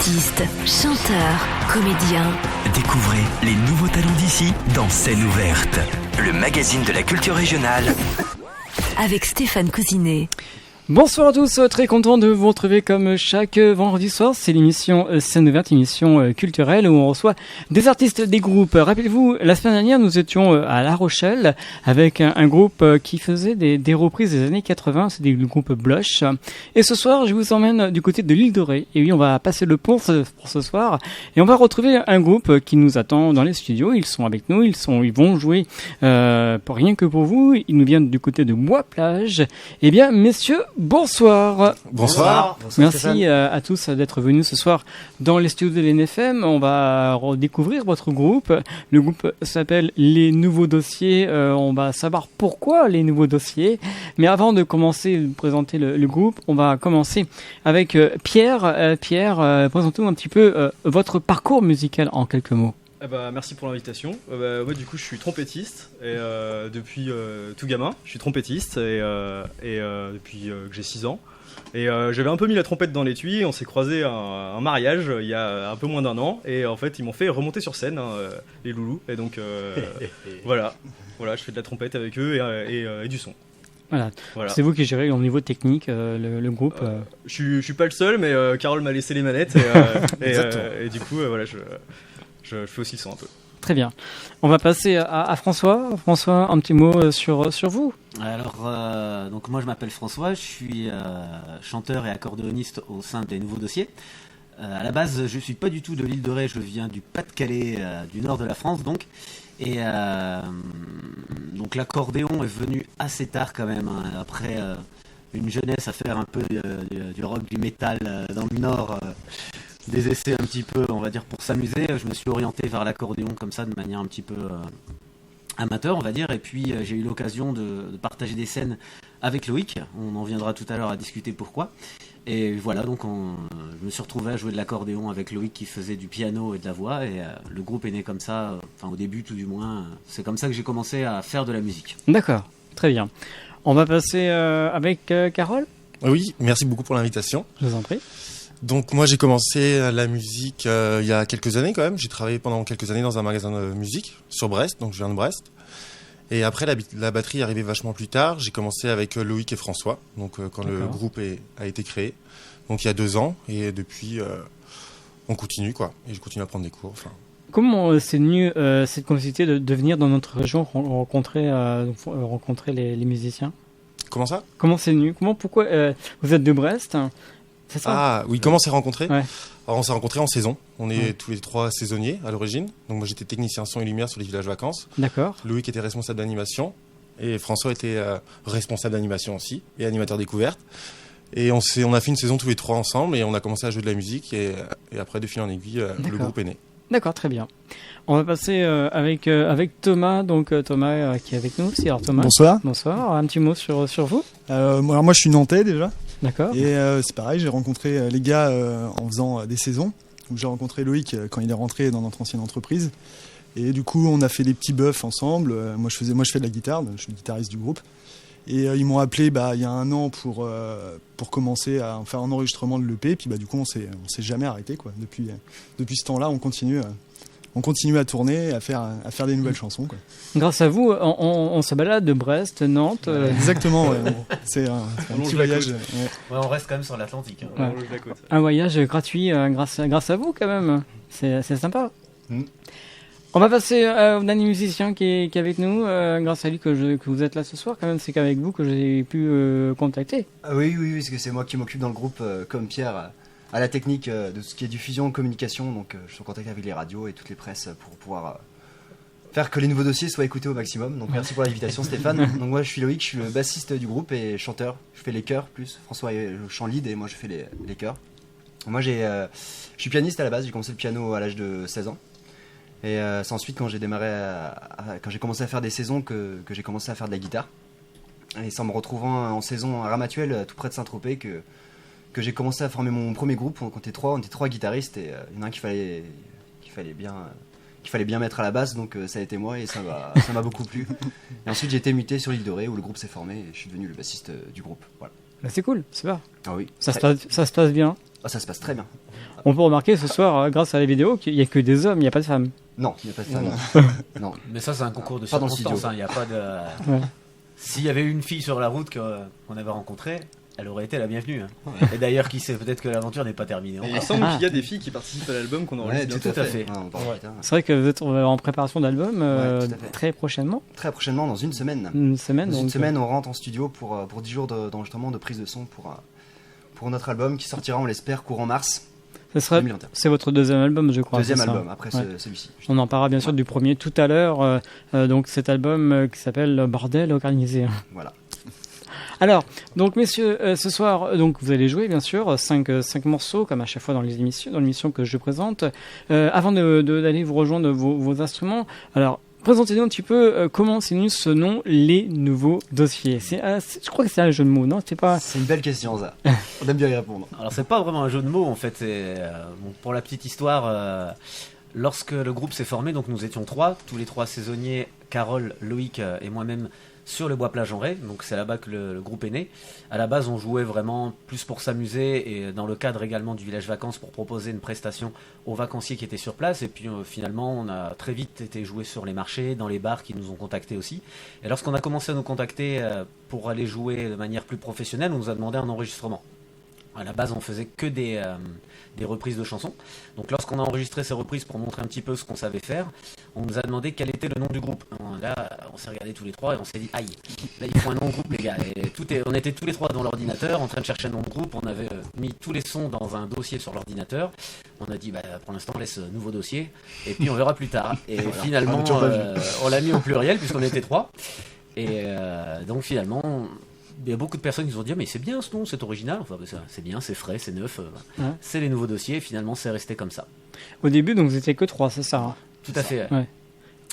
Artistes, chanteurs, comédiens. Découvrez les nouveaux talents d'ici dans Scène ouverte, le magazine de la culture régionale. Avec Stéphane Cousinet. Bonsoir à tous, très content de vous retrouver comme chaque vendredi soir. C'est l'émission Scène ouverte, émission culturelle où on reçoit des artistes, des groupes. Rappelez-vous, la semaine dernière, nous étions à La Rochelle avec un groupe qui faisait des reprises des années 80, c'est le groupe Blush. Et ce soir, je vous emmène du côté de l'île de Ré. Et oui, on va passer le pont pour ce soir et on va retrouver un groupe qui nous attend dans les studios. Ils sont avec nous, ils vont jouer pour rien que pour vous. Ils nous viennent du côté de Bois-Plage. Eh bien, messieurs, bonsoir. Bonsoir. Merci à tous d'être venus ce soir dans les studios de l'NFM. On va redécouvrir votre groupe. Le groupe s'appelle Les Nouveaux Dossiers. On va savoir pourquoi Les Nouveaux Dossiers. Mais avant de commencer de présenter le groupe, on va commencer avec Pierre. Pierre, présentez-nous un petit peu votre parcours musical en quelques mots. Merci pour l'invitation. Moi du coup je suis trompettiste et depuis tout gamin je suis trompettiste et depuis que j'ai 6 ans et j'avais un peu mis la trompette dans l'étui. On s'est croisés à un mariage il y a un peu moins d'un an et en fait ils m'ont fait remonter sur scène les loulous et donc voilà je fais de la trompette avec eux et du son. Voilà. C'est vous qui gérez au niveau technique le groupe. Je suis pas le seul mais Carole m'a laissé les manettes et du coup voilà je fais aussi le son un peu. Très bien. On va passer à François. François, un petit mot sur vous. Alors, donc moi je m'appelle François, je suis chanteur et accordéoniste au sein des Nouveaux Dossiers. À la base, je suis pas du tout de l'île de Ré, je viens du Pas-de-Calais, du nord de la France donc. Et donc l'accordéon est venu assez tard quand même, hein, après une jeunesse à faire un peu du rock, du métal dans le nord. Des essais un petit peu, on va dire, pour s'amuser. Je me suis orienté vers l'accordéon comme ça, de manière un petit peu amateur, on va dire. Et puis, j'ai eu l'occasion de partager des scènes avec Loïc. On en viendra tout à l'heure à discuter pourquoi. Et voilà, donc je me suis retrouvé à jouer de l'accordéon avec Loïc qui faisait du piano et de la voix. Et le groupe est né comme ça, enfin au début tout du moins. C'est comme ça que j'ai commencé à faire de la musique. D'accord, très bien. On va passer avec Carole. Oui, merci beaucoup pour l'invitation. Je vous en prie. Donc moi j'ai commencé la musique il y a quelques années quand même. J'ai travaillé pendant quelques années dans un magasin de musique sur Brest, donc je viens de Brest. Et après la batterie est arrivée vachement plus tard. J'ai commencé avec Loïc et François, donc quand le groupe a été créé, donc il y a 2 ans. Et depuis on continue quoi. Et je continue à prendre des cours. Enfin. Comment c'est venu cette capacité de venir dans notre région rencontrer les musiciens? Comment ça? Comment c'est venu? Pourquoi vous êtes de Brest? C'est ça? Ah oui, comment on s'est rencontrés? Ouais. Alors on s'est rencontrés en saison. On est tous les 3 saisonniers à l'origine. Donc moi j'étais technicien son et lumière sur les villages vacances. D'accord. Loïc était responsable d'animation et François était responsable d'animation aussi et animateur découverte. Et on a fait une saison tous les 3 ensemble et on a commencé à jouer de la musique et après de fil en aiguille le groupe est né. D'accord, très bien. On va passer avec Thomas, donc Thomas qui est avec nous aussi. Alors Thomas. Bonsoir. Bonsoir. Un petit mot sur vous. Alors moi je suis nantais déjà. D'accord. Et c'est pareil, j'ai rencontré les gars en faisant des saisons. Donc j'ai rencontré Loïc quand il est rentré dans notre ancienne entreprise. Et du coup on a fait des petits buffs ensemble. Moi je fais de la guitare, je suis le guitariste du groupe. Et ils m'ont appelé il y a 1 an pour commencer à faire un enregistrement de l'EP. Puis du coup on s'est jamais arrêté quoi. Depuis ce temps-là on continue à tourner, à faire des nouvelles chansons quoi. Grâce à vous, on se balade de Brest, Nantes. Exactement, ouais. C'est un petit voyage. Ouais, on reste quand même sur l'Atlantique. Hein. Ouais. Un voyage gratuit grâce à vous quand même. C'est sympa. On va passer au dernier musicien qui est avec nous. Grâce à lui que vous êtes là ce soir quand même. C'est qu'avec vous que j'ai pu contacter. Ah oui, parce que c'est moi qui m'occupe dans le groupe comme Pierre. À la technique de ce qui est diffusion, communication, donc je suis en contact avec les radios et toutes les presses pour pouvoir faire que les nouveaux dossiers soient écoutés au maximum. Donc merci pour l'invitation Stéphane. Donc moi je suis Loïc, je suis le bassiste du groupe et chanteur. Je fais les chœurs plus. François est le chant lead et moi je fais les chœurs. Moi je suis pianiste à la base, j'ai commencé le piano à l'âge de 16 ans. Et c'est ensuite quand j'ai démarré, quand j'ai commencé à faire des saisons que j'ai commencé à faire de la guitare. Et c'est en me retrouvant en saison à Ramatuelle, tout près de Saint-Tropez, que j'ai commencé à former mon premier groupe. On était 3 guitaristes et il y en a un qu'il fallait bien mettre à la base, donc ça a été moi et ça m'a beaucoup plu. Et ensuite j'ai été muté sur l'île de Ré où le groupe s'est formé et je suis devenu le bassiste du groupe. Voilà. Bah, c'est cool, c'est pas. Ah oui. Ça se passe bien. Ah, ça se passe très bien. On peut remarquer ce soir, grâce à la vidéo, qu'il n'y a que des hommes, il n'y a pas de femmes. Non, il n'y a pas de femme. Non. Mais ça, c'est un concours de Pas dans le circonstances. studio. Il n'y a pas de. Ouais. S'il y avait une fille sur la route qu'on avait rencontrée, elle aurait été la bienvenue. Hein. Et d'ailleurs, qui sait, peut-être que l'aventure n'est pas terminée. Et il encore. semble qu'il y a des filles qui participent à l'album qu'on enregistre Ouais, bientôt. tout à fait. Ouais, on parle plus tard. C'est vrai que vous êtes en préparation d'album Ouais, tout à fait. très prochainement, Très prochainement, dans une semaine. une semaine. Dans une donc, semaine, on rentre en studio pour 10 jours d'enregistrement, de prise de son pour notre album qui sortira, on l'espère, courant mars ce sera, 2021. c'est votre deuxième album, je crois. Deuxième c'est ça album, après Ouais. celui-ci. On en parlera bien sûr du premier tout à l'heure. Donc cet album qui s'appelle Bordel organisé. Voilà. Alors, donc messieurs, ce soir, donc vous allez jouer bien sûr 5 morceaux comme à chaque fois dans l'émission que je présente. Avant d'aller vous rejoindre vos instruments, alors présentez-nous un petit peu comment s'est venu ce nom, Les Nouveaux Dossiers. Je crois que c'est un jeu de mots, non? C'est pas. C'est une belle question, ça. On aime bien y répondre. Alors, c'est pas vraiment un jeu de mots en fait. Bon, pour la petite histoire, lorsque le groupe s'est formé, donc nous étions tous les trois saisonniers, Carole, Loïc et moi-même, sur le bois plage en Ré, donc c'est là-bas que le groupe est né. À la base, on jouait vraiment plus pour s'amuser et dans le cadre également du village vacances pour proposer une prestation aux vacanciers qui étaient sur place. Et puis finalement, on a très vite été jouer sur les marchés, dans les bars qui nous ont contactés aussi. Et lorsqu'on a commencé à nous contacter pour aller jouer de manière plus professionnelle, on nous a demandé un enregistrement. À la base, on faisait que des reprises de chansons. Donc lorsqu'on a enregistré ces reprises pour montrer un petit peu ce qu'on savait faire, on nous a demandé quel était le nom du groupe. Là, on s'est regardés tous les trois et on s'est dit, aïe, là il faut un nom de groupe les gars. Et on était tous les trois dans l'ordinateur en train de chercher un nom de groupe. On avait mis tous les sons dans un dossier sur l'ordinateur. On a dit, pour l'instant on laisse nouveau dossier et puis on verra plus tard. Et finalement, on l'a mis au pluriel puisqu'on était trois. Et donc finalement... Il y a beaucoup de personnes qui nous ont dit mais c'est bien ce nom, c'est original, enfin, c'est bien, c'est frais, c'est neuf, Ouais. c'est les nouveaux dossiers, et finalement c'est resté comme ça. Au début, donc vous étiez que 3, c'est ça? Tout à fait. Ouais.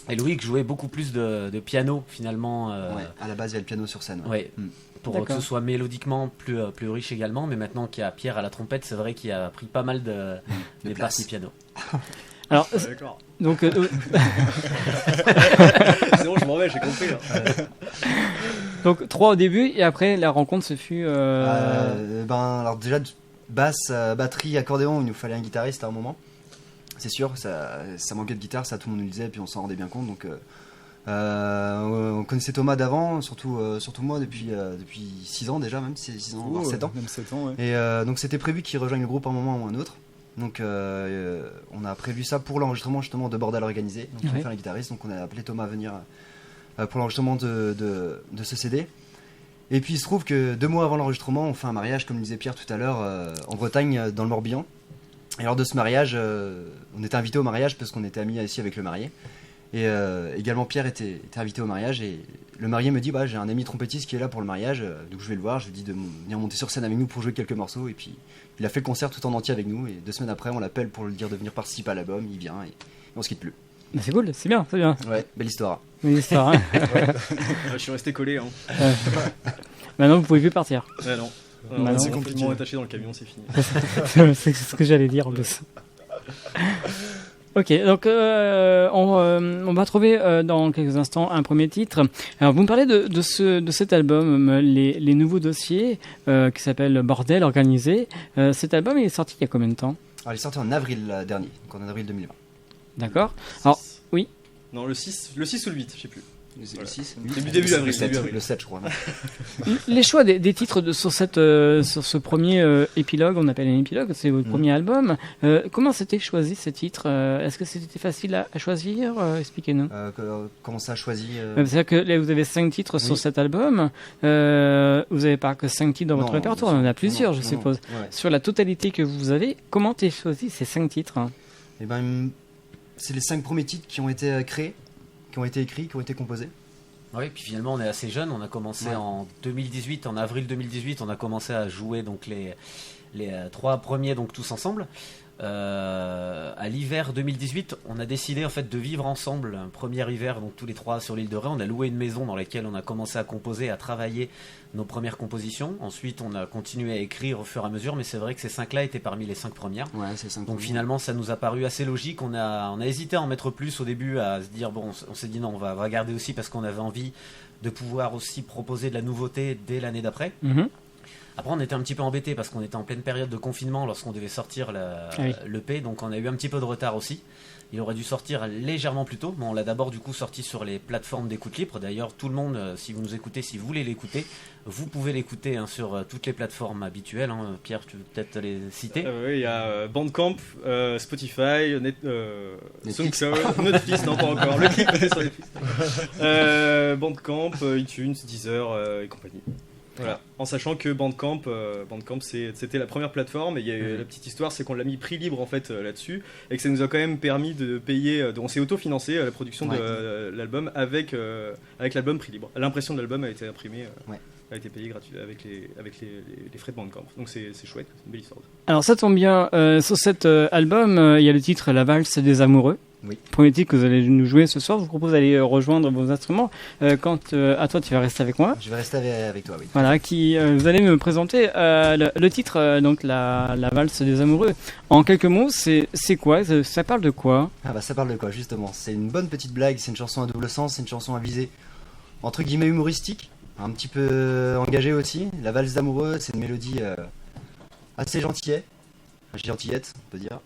Et Loïc jouait beaucoup plus de piano finalement. Ouais, à la base, il y a le piano sur scène. Ouais. Mm. Pour D'accord. que ce soit mélodiquement plus riche également, mais maintenant qu'il y a Pierre à la trompette, c'est vrai qu'il a pris pas mal des place. parties piano. Alors, Ouais, d'accord. donc, C'est bon, je m'en vais, j'ai compris. Hein. donc 3 au début et après la rencontre se fut. Alors déjà, basse, batterie, accordéon, il nous fallait un guitariste à un moment. C'est sûr, ça manquait de guitare, ça tout le monde nous le disait, et puis on s'en rendait bien compte. Donc, on connaissait Thomas d'avant, surtout moi depuis 6 ans déjà, même 6 ans, voire 7 ans. Même 7 ans, ouais. Et donc c'était prévu qu'il rejoigne le groupe à un moment ou un autre. Donc on a prévu ça pour l'enregistrement justement de Bordel organisé. Donc il faut Ouais. faire un guitariste, donc on a appelé Thomas à venir pour l'enregistrement de ce CD. Et puis il se trouve que 2 mois avant l'enregistrement, on fait un mariage, comme le disait Pierre tout à l'heure, en Bretagne, dans le Morbihan. Et lors de ce mariage, on était invité au mariage parce qu'on était amis ici avec le marié. Et également Pierre était invité au mariage et le marié me dit j'ai un ami trompettiste qui est là pour le mariage, donc je vais le voir, je lui dis de venir monter sur scène avec nous pour jouer quelques morceaux et puis il a fait le concert tout en entier avec nous et 2 semaines après on l'appelle pour lui dire de venir participer à l'album, il vient et on se quitte plus. Mais c'est cool, c'est bien, c'est bien. Ouais, belle histoire. Une histoire, hein. Je suis resté collé. Hein. Maintenant, vous pouvez plus partir. Ouais, non. Bah C'est non. complètement attaché dans le camion, c'est fini. C'est ce que j'allais dire en plus. Ok, donc on va trouver dans quelques instants un premier titre. Alors vous me parlez de cet album, les nouveaux dossiers, qui s'appelle Bordel organisé. Cet album il est sorti il y a combien de temps? Alors il est sorti en avril dernier, donc en avril 2020. D'accord. Alors oui. Non, le 6 ou le 8, je sais plus. Le Voilà. 6, Début avril, le 7, début avril. le 7 je crois. Les choix des titres sur ce premier épilogue, on appelle un épilogue, c'est votre premier album. Comment c'était choisi ces titres? Est-ce que c'était facile à choisir? Expliquez-nous. Comment ça a choisi C'est-à-dire que là, vous avez 5 titres sur cet album. Vous n'avez pas que 5 titres dans votre Non, répertoire, il y en a plusieurs, non, je non, suppose. non. Ouais. Sur la totalité que vous avez, comment t'es choisi ces 5 titres? Eh ben, c'est les 5 premiers titres qui ont été créés, qui ont été écrits, qui ont été composés. Oui, puis finalement on est assez jeune, on a commencé en 2018, en avril 2018, on a commencé à jouer donc les 3 premiers donc tous ensemble. À l'hiver 2018, on a décidé en fait de vivre ensemble un premier hiver, donc tous les 3 sur l'île de Ré. On a loué une maison dans laquelle on a commencé à composer, à travailler nos premières compositions. Ensuite, on a continué à écrire au fur et à mesure, mais c'est vrai que ces 5-là étaient parmi les 5 premières. Ouais, c'est 5 Donc finalement, ça nous a paru assez logique. On a hésité à en mettre plus au début, à se dire bon, on s'est dit non, on va garder aussi parce qu'on avait envie de pouvoir aussi proposer de la nouveauté dès l'année d'après. Après, on était un petit peu embêtés parce qu'on était en pleine période de confinement lorsqu'on devait sortir l'EP, donc on a eu un petit peu de retard aussi. Il aurait dû sortir légèrement plus tôt, mais on l'a d'abord du coup sorti sur les plateformes d'écoute libre. D'ailleurs, tout le monde, si vous nous écoutez, si vous voulez l'écouter, vous pouvez l'écouter sur toutes les plateformes habituelles. Pierre, tu veux peut-être les citer? Oui, il y a Bandcamp, Spotify, SoundCloud, Netflix, non pas encore, le clip est sur Netflix. Bandcamp, iTunes, Deezer et compagnie. Voilà. En sachant que Bandcamp c'était la première plateforme et il y a eu la petite histoire, c'est qu'on l'a mis prix libre en fait là-dessus et que ça nous a quand même permis de payer, on s'est autofinancé la production de l'album avec l'album prix libre. L'impression de l'album a été imprimée, a été payée gratuitement avec les frais de Bandcamp. Donc c'est chouette, c'est une belle histoire. Alors ça tombe bien, sur cet album, il y a le titre La valse des amoureux. Oui. Premier titre que vous allez nous jouer ce soir. Je vous propose d'aller rejoindre vos instruments. À toi, tu vas rester avec moi. Je vais rester avec toi, oui. Voilà, vous allez me présenter le titre, donc la valse des amoureux. En quelques mots, c'est quoi? Ça parle de quoi? Ça parle de quoi justement? C'est une bonne petite blague, c'est une chanson à double sens, c'est une chanson à visée entre guillemets humoristique, un petit peu engagée aussi. La valse d'amoureux, c'est une mélodie assez gentillette, on peut dire.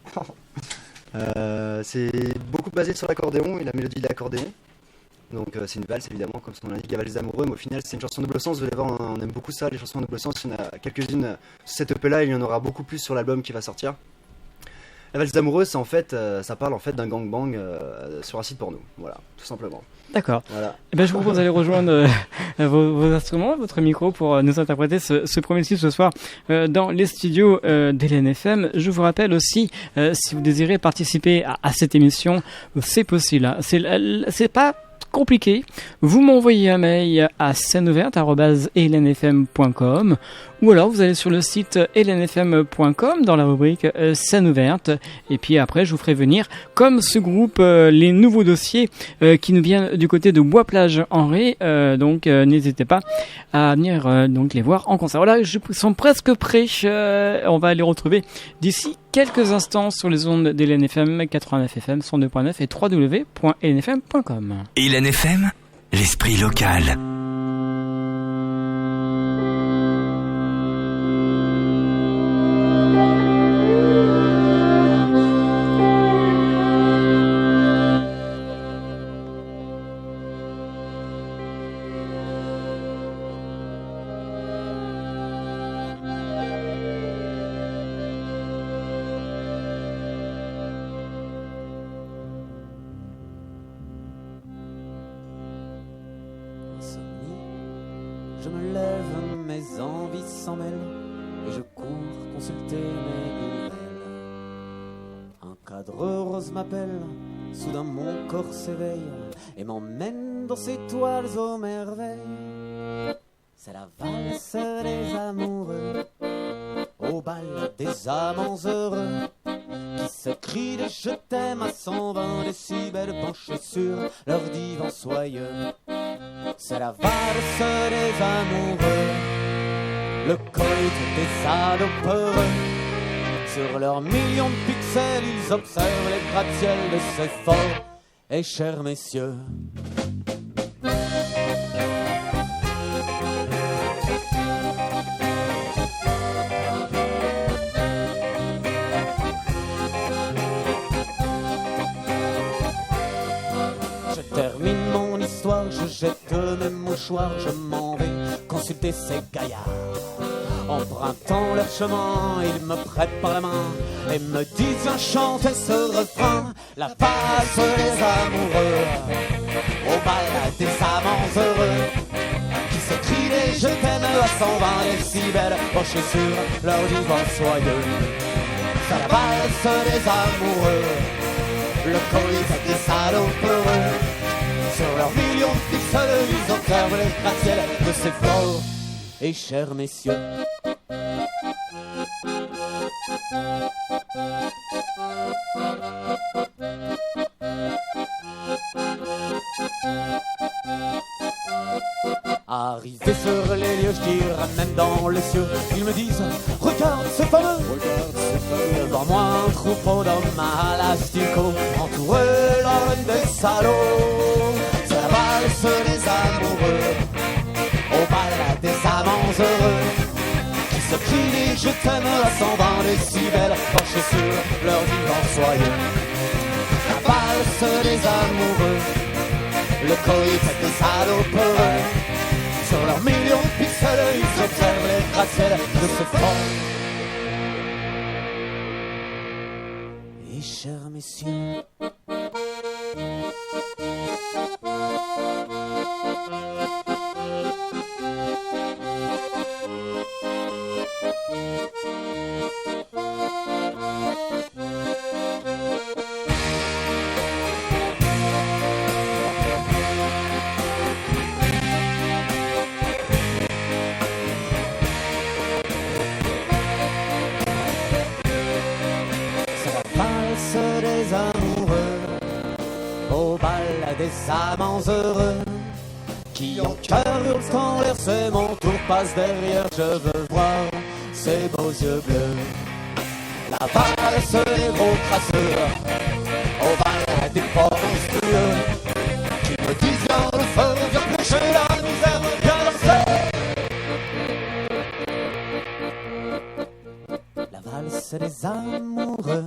C'est beaucoup basé sur l'accordéon et la mélodie de l'accordéon. Donc c'est une valse évidemment, comme son nom l'indique, la valse d'amoureux, mais au final c'est une chanson double sens. Vous allez voir, on aime beaucoup ça, les chansons double sens. Il y en a quelques-unes sur cette EP là, il y en aura beaucoup plus sur l'album qui va sortir. La valse d'amoureux, c'est en fait, ça parle en fait d'un gangbang sur un site porno, voilà, tout simplement. D'accord. Voilà. Eh ben, je vous propose d'aller rejoindre vos instruments, votre micro pour nous interpréter ce premier titre ce soir dans les studios d'LNFM. Je vous rappelle aussi, si vous désirez participer à cette émission, c'est possible. Hein. C'est pas compliqué. Vous m'envoyez un mail à sceneouverte@lnfm.com ou alors vous allez sur le site lnfm.com dans la rubrique scène ouverte et puis après je vous ferai venir comme ce groupe les nouveaux dossiers qui nous viennent du côté de Bois-Plage Henri, donc n'hésitez pas à venir donc les voir en concert. Voilà, ils sont presque prêts, on va les retrouver d'ici quelques instants sur les ondes de LNFM 89 FM 102.9 et www.lnfm.com. LNFM, l'esprit local. Je me lève, mes envies s'en mêlent et je cours consulter mes nouvelles. Un cadre rose m'appelle, soudain mon corps s'éveille et m'emmène dans ses toiles aux merveilles. C'est la valse des amoureux, au bal des amants heureux, qui se crient des je t'aime à 120 décibels penchés sur leur divan soyeux. C'est la valse des amoureux, le coït des ados peureux. Sur leurs millions de pixels, ils observent les gratte-ciels de ces forts et chers messieurs. Je termine mon histoire, je jette mes mouchoirs, je m'en vais consulter ces gaillards. Empruntant leur chemin, ils me prêtent par la main et me disent viens chanter ce refrain. La valse des amoureux, au bal des amants heureux, qui se crient des je t'aime à 120 décibels penchés sur leur divan soyeux. C'est la valse des amoureux, le coït des salauds peureux. Sur leurs millions de pixels, ils observent les gratte-ciels de ces forts et chers messieurs. Arrivé sur les lieux, je tire même dans les cieux. Ils me disent, regarde ce fameux. Devant moi un troupeau d'hommes à l'astico, entouré l'ordre des salauds. C'est la valse des amoureux, au bal des amants heureux, Ce qui dit je t'aime à 120 décibels, penchés sur leur divan soyeux. La valse des amoureux, le coït des salopeux. Sur leurs millions de pixels, ils observent les gratte-ciels de ce fond. Et chers messieurs, des amoureux, au bal des amants heureux, qui en cœur hurlent quand l'air c'est mon tour passe derrière, je veux voir ces beaux yeux bleus. La valse des gros crasseux, au bal des pauvres monstrueux, qui me disent viens le feu, viens pêcher la misère, viens danser. La valse des amoureux.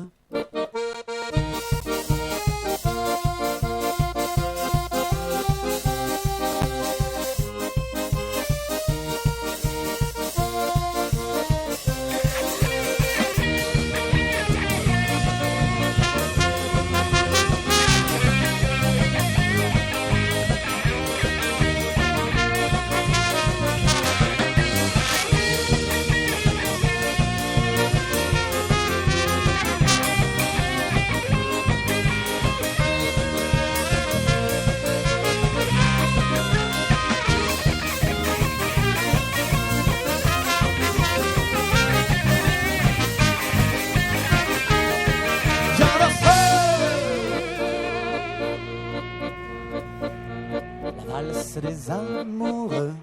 Des amoureux.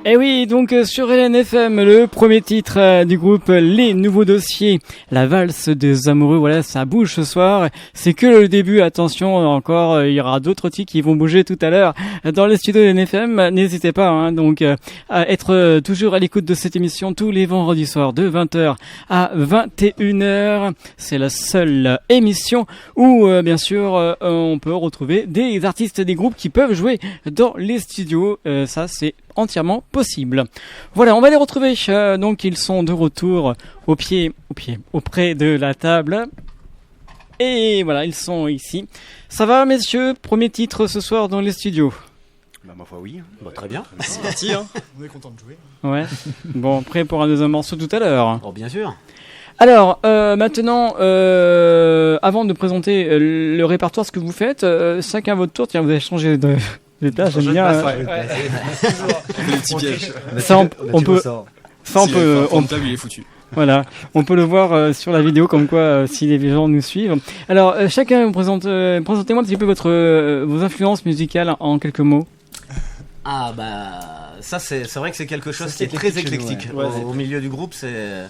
Et oui, donc sur LNFM, le premier titre du groupe Les Nouveaux Dossiers, la valse des amoureux, voilà, ça bouge ce soir. C'est que le début, attention, encore, il y aura d'autres titres qui vont bouger tout à l'heure dans les studios de LNFM. N'hésitez pas, donc, à être toujours à l'écoute de cette émission tous les vendredis soirs de 20h à 21h. C'est la seule émission où, bien sûr, on peut retrouver des artistes, des groupes qui peuvent jouer dans les studios. Ça, c'est entièrement possible. Voilà, on va les retrouver. Donc ils sont de retour auprès de la table. Et voilà, ils sont ici. Ça va, messieurs? Premier titre ce soir dans les studios. Bah, ma foi, oui. Bah, très bien. C'est parti, hein. On est content de jouer. Ouais. Bon, prêt pour un deuxième morceau tout à l'heure. Oh, bien sûr. Alors, maintenant, avant de présenter le répertoire, ce que vous faites, chacun votre tour. Tiens, vous avez changé de place, j'aime bien. Les petits pièges. Ça, on peut. Ça, on peut. Il est foutu. Voilà, on peut le voir sur la vidéo, comme quoi si les gens nous suivent. Alors, chacun présentez-moi un petit peu vos influences musicales en quelques mots. Ah bah ça c'est vrai que c'est quelque chose qui est très éclectique. Au milieu du groupe, c'est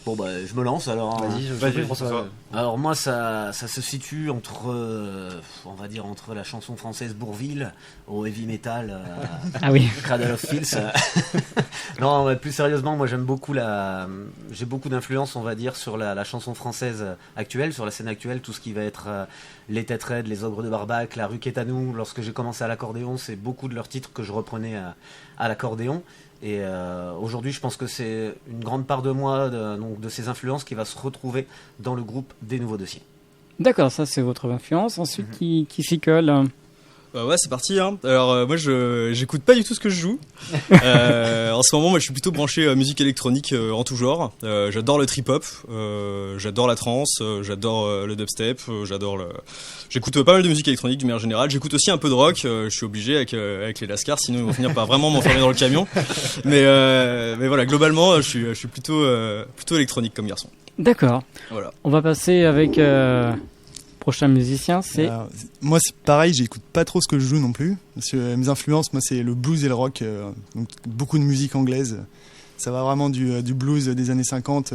bon bah je me lance alors. Vas-y, François. Alors moi ça se situe entre on va dire entre la chanson française Bourvil au heavy metal ah oui. Cradle of Filth. Non, mais plus sérieusement, moi j'ai beaucoup d'influence, on va dire, sur la chanson française actuelle, sur la scène actuelle, tout ce qui va être les Têtes Raides, les Ogres de Barbac, la Rue Quétanou. Lorsque j'ai commencé à l'accordéon, c'est beaucoup de leurs titres que je reprenais à l'accordéon. Et aujourd'hui, je pense que c'est une grande part de moi, donc de ces influences, qui va se retrouver dans le groupe des Nouveaux Dossiers. D'accord, ça c'est votre influence. Ensuite, qui s'y colle ouais, c'est parti, hein. Alors moi j'écoute pas du tout ce que je joue. En ce moment, moi je suis plutôt branché musique électronique en tout genre. J'adore le trip-hop, j'adore la trance, j'adore le dubstep, j'écoute pas mal de musique électronique d'une manière générale. J'écoute aussi un peu de rock, je suis obligé avec les Lascars, sinon ils vont finir par vraiment m'enfermer dans le camion. Mais voilà, globalement je suis plutôt électronique comme garçon. D'accord. Voilà. On va passer avec prochain musicien, c'est... Alors, moi c'est pareil, j'écoute pas trop ce que je joue non plus. Parce que mes influences, moi c'est le blues et le rock, donc beaucoup de musique anglaise. Ça va vraiment du blues des années 50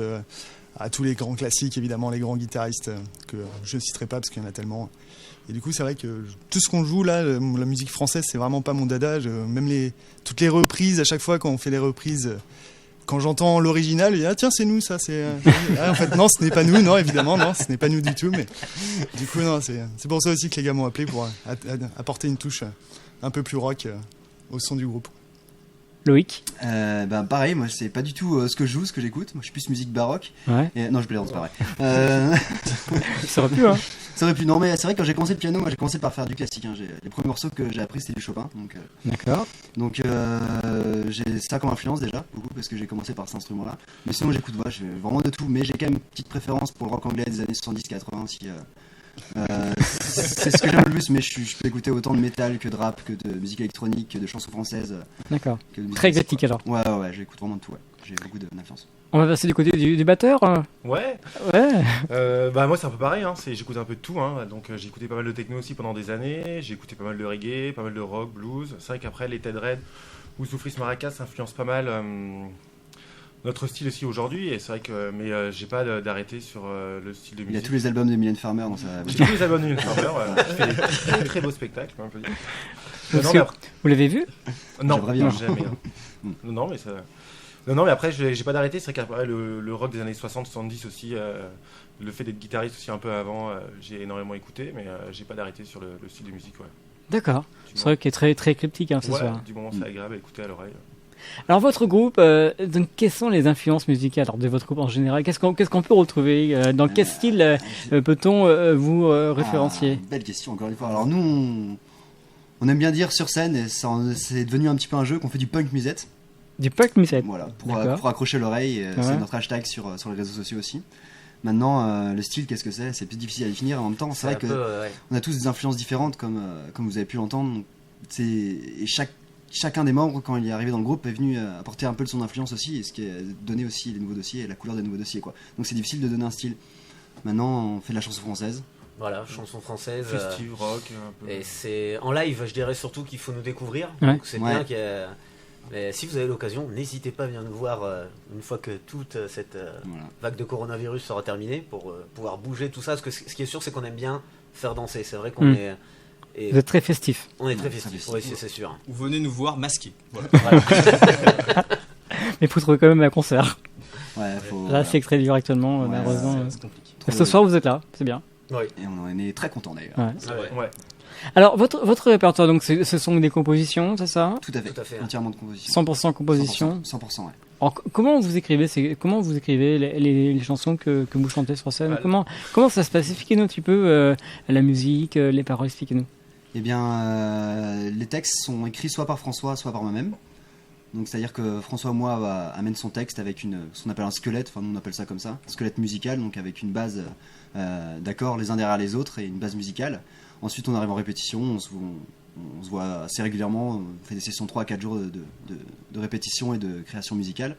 à tous les grands classiques, évidemment, les grands guitaristes que je ne citerai pas parce qu'il y en a tellement. Et du coup, c'est vrai que tout ce qu'on joue là, la musique française, c'est vraiment pas mon dada. Même toutes les reprises, à chaque fois quand on fait les reprises, quand j'entends l'original, je dis ah tiens, c'est nous ça. En fait, non, ce n'est pas nous, non, évidemment, non, ce n'est pas nous du tout. Mais du coup, non, c'est pour ça aussi que les gars m'ont appelé pour apporter une touche un peu plus rock au son du groupe. Loïc? Pareil, moi c'est pas du tout ce que je joue, ce que j'écoute. Moi je suis plus musique baroque. Ouais. Non, je plaisante, c'est pas vrai. Ça aurait pu, hein. Ça aurait pu. Non, mais c'est vrai que quand j'ai commencé le piano, moi j'ai commencé par faire du classique. Les premiers morceaux que j'ai appris c'était du Chopin. D'accord. Donc j'ai ça comme influence déjà, beaucoup, parce que j'ai commencé par cet instrument-là. Mais sinon j'écoute j'ai vraiment de tout. Mais j'ai quand même une petite préférence pour le rock anglais des années 70-80 si. C'est ce que j'aime le plus, mais je peux écouter autant de métal que de rap, que de musique électronique, que de chansons françaises. D'accord. Très éclectique alors. Ouais, j'écoute vraiment de tout. Ouais. J'ai beaucoup d'influence. On va passer du côté du batteur. Ouais. Ouais. Moi c'est un peu pareil, hein. J'écoute un peu de tout, hein. Donc j'ai écouté pas mal de techno aussi pendant des années, j'ai écouté pas mal de reggae, pas mal de rock, blues. C'est vrai qu'après les Ted Red ou Soufris Maracas influencent pas mal notre style aussi aujourd'hui, et c'est vrai que j'ai pas d'arrêté sur le style de musique. Il y a tous les albums de Mylène Farmer dans sa. J'ai tous les albums de Mylène Farmer, qui fait des très très beaux spectacles, on peut dire. Vous l'avez vu? Non, jamais. Non, mais ça. Non, mais après, j'ai pas d'arrêté. C'est vrai qu'après, le rock des années 60-70 aussi, le fait d'être guitariste aussi un peu avant, j'ai énormément écouté, mais j'ai pas d'arrêté sur le style de musique. Ouais. D'accord. C'est vrai qu'il est très, très éclectique ce soir. Du moment c'est agréable à écouter à l'oreille. Alors, votre groupe, donc, quelles sont les influences musicales de votre groupe en général? Qu'est-ce qu'on peut retrouver? Dans quel style peut-on vous référencier? Belle question, encore une fois. Alors, nous, on aime bien dire sur scène, et c'est devenu un petit peu un jeu qu'on fait du punk musette. Du punk musette. Voilà, pour accrocher l'oreille, c'est notre hashtag sur les réseaux sociaux aussi. Maintenant, le style, qu'est-ce que c'est? C'est plus difficile à définir. En même temps, c'est vrai que on a tous des influences différentes, comme vous avez pu l'entendre. Et chacun des membres, quand il est arrivé dans le groupe, est venu apporter un peu de son influence aussi, et ce qui a donné aussi les nouveaux dossiers et la couleur des nouveaux dossiers, quoi. Donc c'est difficile de donner un style. Maintenant, on fait de la chanson française. Voilà, chanson française. Festive, rock, un peu. Et c'est en live, je dirais surtout qu'il faut nous découvrir. Ouais. Donc c'est bien qu'il y ait... Mais si vous avez l'occasion, n'hésitez pas à venir nous voir une fois que toute cette vague de coronavirus sera terminée, pour pouvoir bouger tout ça. Parce que ce qui est sûr, c'est qu'on aime bien faire danser. C'est vrai qu'on est... Et vous êtes très festif. On est très festif, oui, c'est sûr. Ou venez nous voir masqués. Voilà. Mais faut trouver quand même un concert. Ouais, là, c'est extrait libre actuellement, malheureusement. C'est compliqué. Ce soir, vous êtes là, c'est bien. Oui. Et on en est très contents d'ailleurs. Ouais. Alors, votre répertoire, donc, ce sont des compositions, c'est ça? Tout à fait. Entièrement de composition. 100% composition. 100%, ouais. Alors, comment vous écrivez les chansons que vous chantez sur scène? Comment ça se passe? Expliquez-nous un petit peu la musique, les paroles, expliquez-nous. Eh bien, les textes sont écrits soit par François, soit par moi-même. Donc, c'est-à-dire que François, moi, amène son texte avec ce qu'on appelle un squelette, enfin, nous on appelle ça comme ça, un squelette musical, donc avec une base d'accords les uns derrière les autres et une base musicale. Ensuite, on arrive en répétition, on se voit assez régulièrement, on fait des sessions 3 à 4 jours de répétition et de création musicale.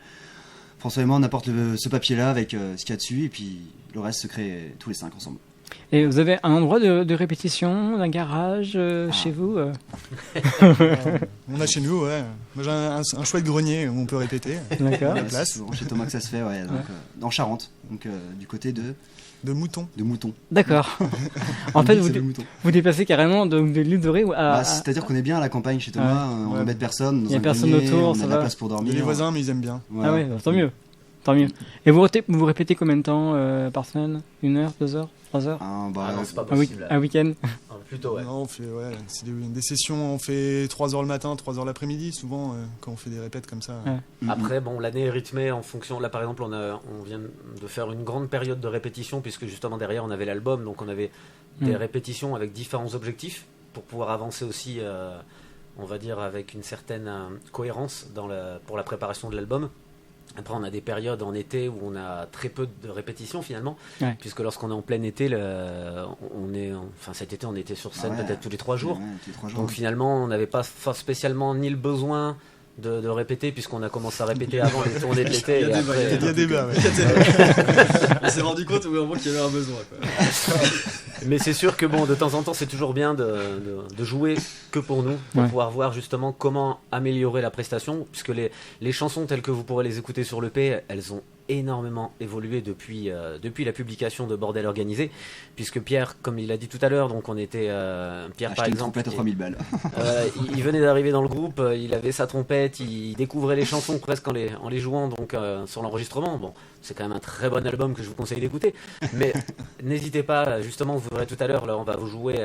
François et moi, on apporte ce papier-là avec ce qu'il y a dessus, et puis le reste se crée tous les 5 ensemble. Et vous avez un endroit de répétition, un garage chez vous On a chez nous, ouais. Moi j'ai un chouette grenier où on peut répéter. D'accord. Ouais, c'est chez Thomas que ça se fait, ouais. Donc, en Charente, donc du côté de Mouton. D'accord. En fait, vous déplacez carrément de l'île de Ré c'est-à-dire qu'on est bien à la campagne chez Thomas, on n'embête personne. Il n'y a personne autour, on a de la place pour dormir. Les voisins, mais ils aiment bien. Voilà. Ah ouais, tant mieux. Et vous répétez combien de temps par semaine? 1 heure, 2 heures, 3 heures? Non, c'est pas possible. Un week-end? Plutôt, ouais. Non, on fait c'est des sessions, on fait 3 heures le matin, 3 heures l'après-midi, souvent, quand on fait des répètes comme ça. Ouais. Après, l'année est rythmée en fonction. Là, par exemple, on vient de faire une grande période de répétition, puisque justement derrière, on avait l'album, donc on avait des répétitions avec différents objectifs pour pouvoir avancer aussi, on va dire, avec une certaine cohérence pour la préparation de l'album. Après, on a des périodes en été où on a très peu de répétitions finalement, puisque lorsqu'on est en plein été, cet été, on était sur scène peut-être tous les 3 jours. Donc finalement, on n'avait pas spécialement ni le besoin de répéter, puisqu'on a commencé à répéter avant les tournées de l'été. Il y a débat. On s'est rendu compte au moment qu'il y avait un besoin, quoi. Mais c'est sûr que de temps en temps, c'est toujours bien de jouer que pour nous, pour pouvoir voir justement comment améliorer la prestation, puisque les chansons telles que vous pourrez les écouter sur l'EP, elles ont énormément évolué depuis la publication de Bordel Organisé, puisque Pierre, comme il a dit tout à l'heure, donc on était Pierre par exemple, une trompette à 3000 balles. il venait d'arriver dans le groupe, il avait sa trompette, il découvrait les chansons presque en les jouant donc sur l'enregistrement. Bon, c'est quand même un très bon album que je vous conseille d'écouter, mais n'hésitez pas, justement, vous verrez tout à l'heure, là on va vous jouer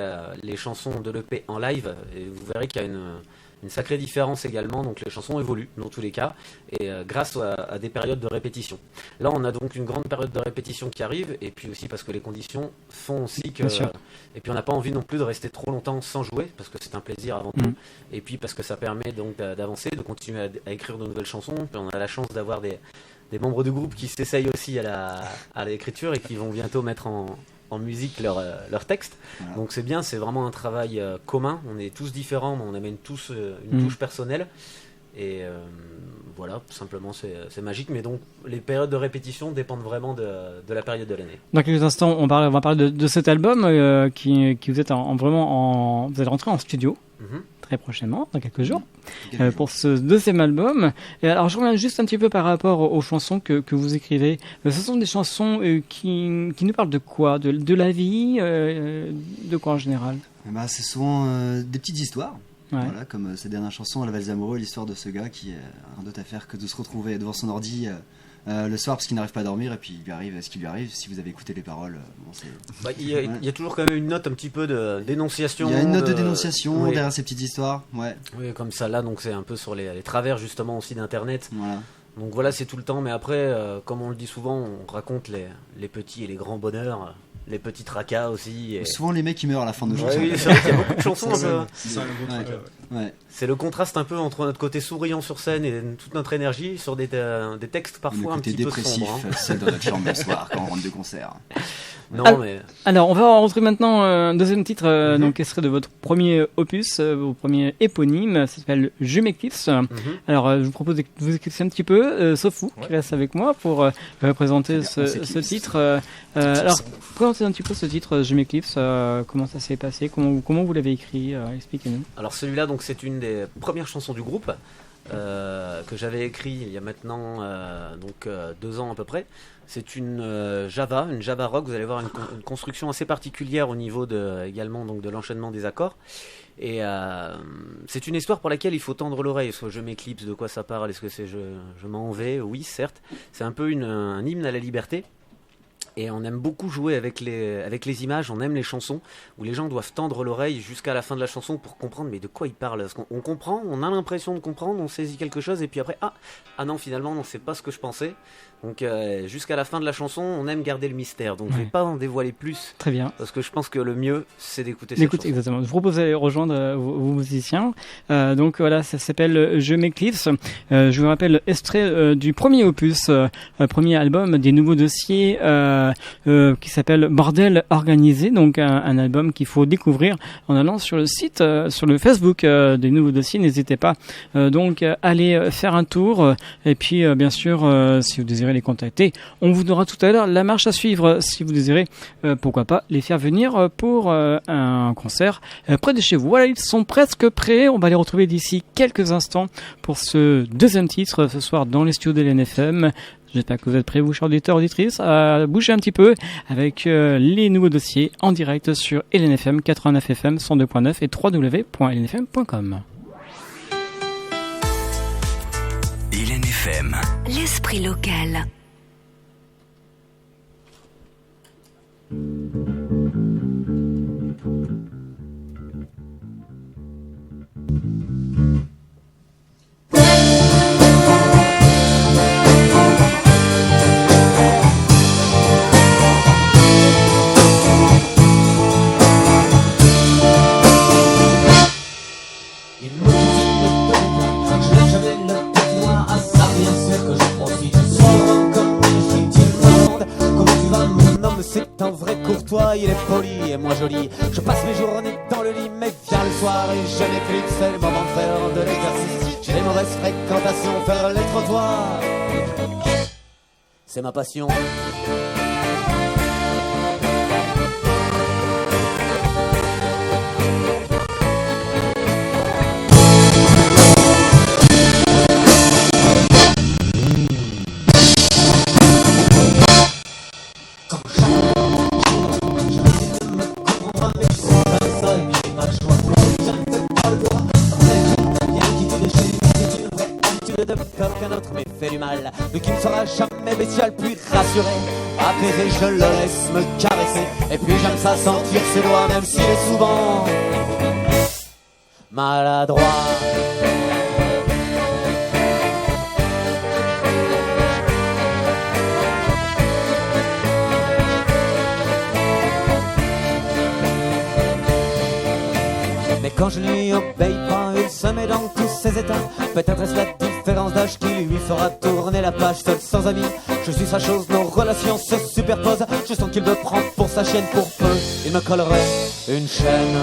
les chansons de l'EP en live et vous verrez qu'il y a une sacrée différence également, donc les chansons évoluent dans tous les cas, et grâce à des périodes de répétition. Là on a donc une grande période de répétition qui arrive, et puis aussi parce que les conditions font aussi que... et puis on n'a pas envie non plus de rester trop longtemps sans jouer, parce que c'est un plaisir avant tout, et puis parce que ça permet donc d'avancer, de continuer à écrire de nouvelles chansons, puis on a la chance d'avoir des membres du groupe qui s'essayent aussi à l'écriture, et qui vont bientôt mettre en musique leur texte. Voilà. Donc c'est bien, c'est vraiment un travail commun. On est tous différents, mais on amène tous une touche personnelle. Et voilà, tout simplement, c'est magique. Mais donc, les périodes de répétition dépendent vraiment de la période de l'année. Dans quelques instants, on va parler de cet album qui vous êtes vous allez rentrer en studio. Très prochainement, dans quelques jours, pour ce deuxième album. Et alors, je reviens juste un petit peu par rapport aux chansons que vous écrivez. Ce sont des chansons qui nous parlent de quoi ? De la vie, de quoi en général ? C'est souvent des petites histoires. Ouais. Voilà, comme cette dernière chanson, La Valse amoureux, l'histoire de ce gars qui a rien d'autre à faire que de se retrouver devant son ordi le soir parce qu'il n'arrive pas à dormir, et puis il lui arrive ce qui lui arrive. Si vous avez écouté les paroles, il y a toujours quand même une note un petit peu de dénonciation. Il y a une note de dénonciation derrière ces petites histoires. Ouais. Oui, comme ça là, donc c'est un peu sur les travers justement aussi d'Internet. Voilà. Donc voilà, c'est tout le temps. Mais après, comme on le dit souvent, on raconte les petits et les grands bonheurs. Les petits tracas aussi. Et... souvent les mecs qui meurent à la fin de nos chansons. Oui, c'est vrai qu'il y a beaucoup de chansons. C'est le contraste un peu entre notre côté souriant sur scène et toute notre énergie sur des textes parfois un petit peu sombres. Seul dans notre chambre le soir quand on rentre de concert. Alors, on va rentrer maintenant un deuxième titre, donc qui serait de votre premier opus, votre premier éponyme, ça s'appelle Je m'éclipse. Alors, je vous propose de vous éclipser un petit peu, sauf vous qui reste avec moi pour présenter ce titre. Alors, présentez un petit peu ce titre, Je m'éclipse. Comment ça s'est passé, comment vous l'avez écrit, expliquez-nous. Alors, celui-là, donc, c'est une des premières chansons du groupe. Que j'avais écrit il y a maintenant 2 ans à peu près. C'est une Java rock. Vous allez voir une construction assez particulière au niveau également donc de l'enchaînement des accords. Et c'est une histoire pour laquelle il faut tendre l'oreille. Soit je m'éclipse, de quoi ça parle? Est-ce que c'est je m'en vais? Oui, certes. C'est un peu un hymne à la liberté. Et on aime beaucoup jouer avec les images, on aime les chansons où les gens doivent tendre l'oreille jusqu'à la fin de la chanson pour comprendre mais de quoi ils parlent. Parce qu'on comprend, on a l'impression de comprendre, on saisit quelque chose et puis après ah non, finalement non, c'est pas ce que je pensais. Donc jusqu'à la fin de la chanson, on aime garder le mystère. Donc je vais pas en dévoiler plus. Très bien. Parce que je pense que le mieux c'est d'écouter cette chanson. Exactement. Je vous propose d'aller rejoindre vos musiciens. Donc voilà, ça s'appelle Je m'éclipse. Je vous rappelle extrait du premier opus, premier album des Nouveaux Dossiers. Qui s'appelle Bordel Organisé, donc un album qu'il faut découvrir en allant sur le site, sur le Facebook des Nouveaux Dossiers. N'hésitez pas donc à aller faire un tour et puis bien sûr si vous désirez les contacter, on vous donnera tout à l'heure la marche à suivre si vous désirez, pourquoi pas les faire venir pour un concert près de chez vous. Voilà, ils sont presque prêts, on va les retrouver d'ici quelques instants pour ce deuxième titre ce soir dans les studios de l'NFM. J'espère que vous êtes prêts, vous, chers auditeurs, auditrices, à bouger un petit peu avec les Nouveaux Dossiers en direct sur LNFM 89 FM 102.9 et www.lnfm.com. LNFM. L'esprit local. C'est un vrai courtois, il est poli et moi joli. Je passe mes journées dans le lit, mais vient le soir et je m'éclipse. C'est le moment de faire de l'exercice. J'ai les mauvaises fréquentations, faire les trottoirs. C'est ma passion. mal. De qui ne sera jamais bestial puis rassuré. Apaisé, je le laisse me caresser. Et puis j'aime ça sentir ses doigts, même s'il est souvent maladroit. Mais quand je lui obéis pas, il se met dans tous ses états. Peut-être est-ce la différence d'âge qui lui fera tourner la page. Seul sans amis, je suis sa chose, nos relations se superposent. Je sens qu'il me prend pour sa chienne, pour peu il me collerait une chaîne.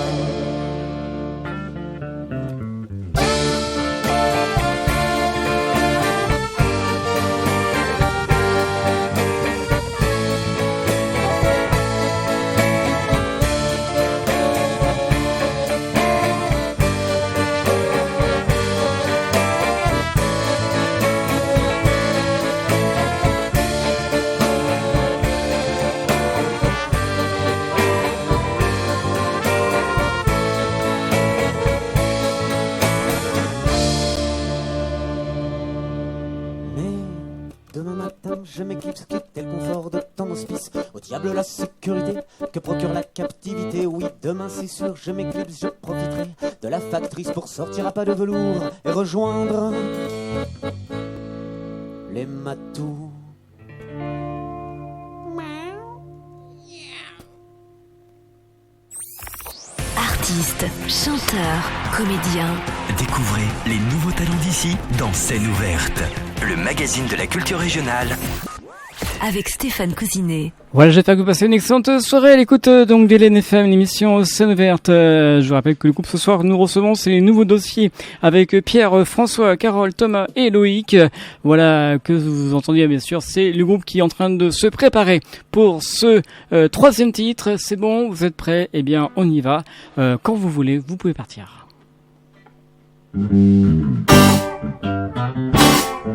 Je m'éclipse, quitter le confort de ton hospice. Au diable la sécurité que procure la captivité. Oui, demain c'est sûr, je m'éclipse, je profiterai de la factrice pour sortir à pas de velours et rejoindre les matous. Artistes, chanteurs, comédiens. Découvrez les nouveaux talents d'ici dans Scène ouverte, le magazine de la culture régionale. Avec Stéphane Cousinet. Voilà, j'espère que vous passez une excellente soirée à l'écoute donc d'Hélène FM, l'émission Scène ouverte. Je vous rappelle que le groupe ce soir nous recevons, c'est les nouveaux dossiers avec Pierre, François, Carole, Thomas et Loïc. Voilà, que vous entendiez bien sûr, c'est le groupe qui est en train de se préparer pour ce troisième titre. C'est bon, vous êtes prêts? Eh bien, on y va. Quand vous voulez, vous pouvez partir.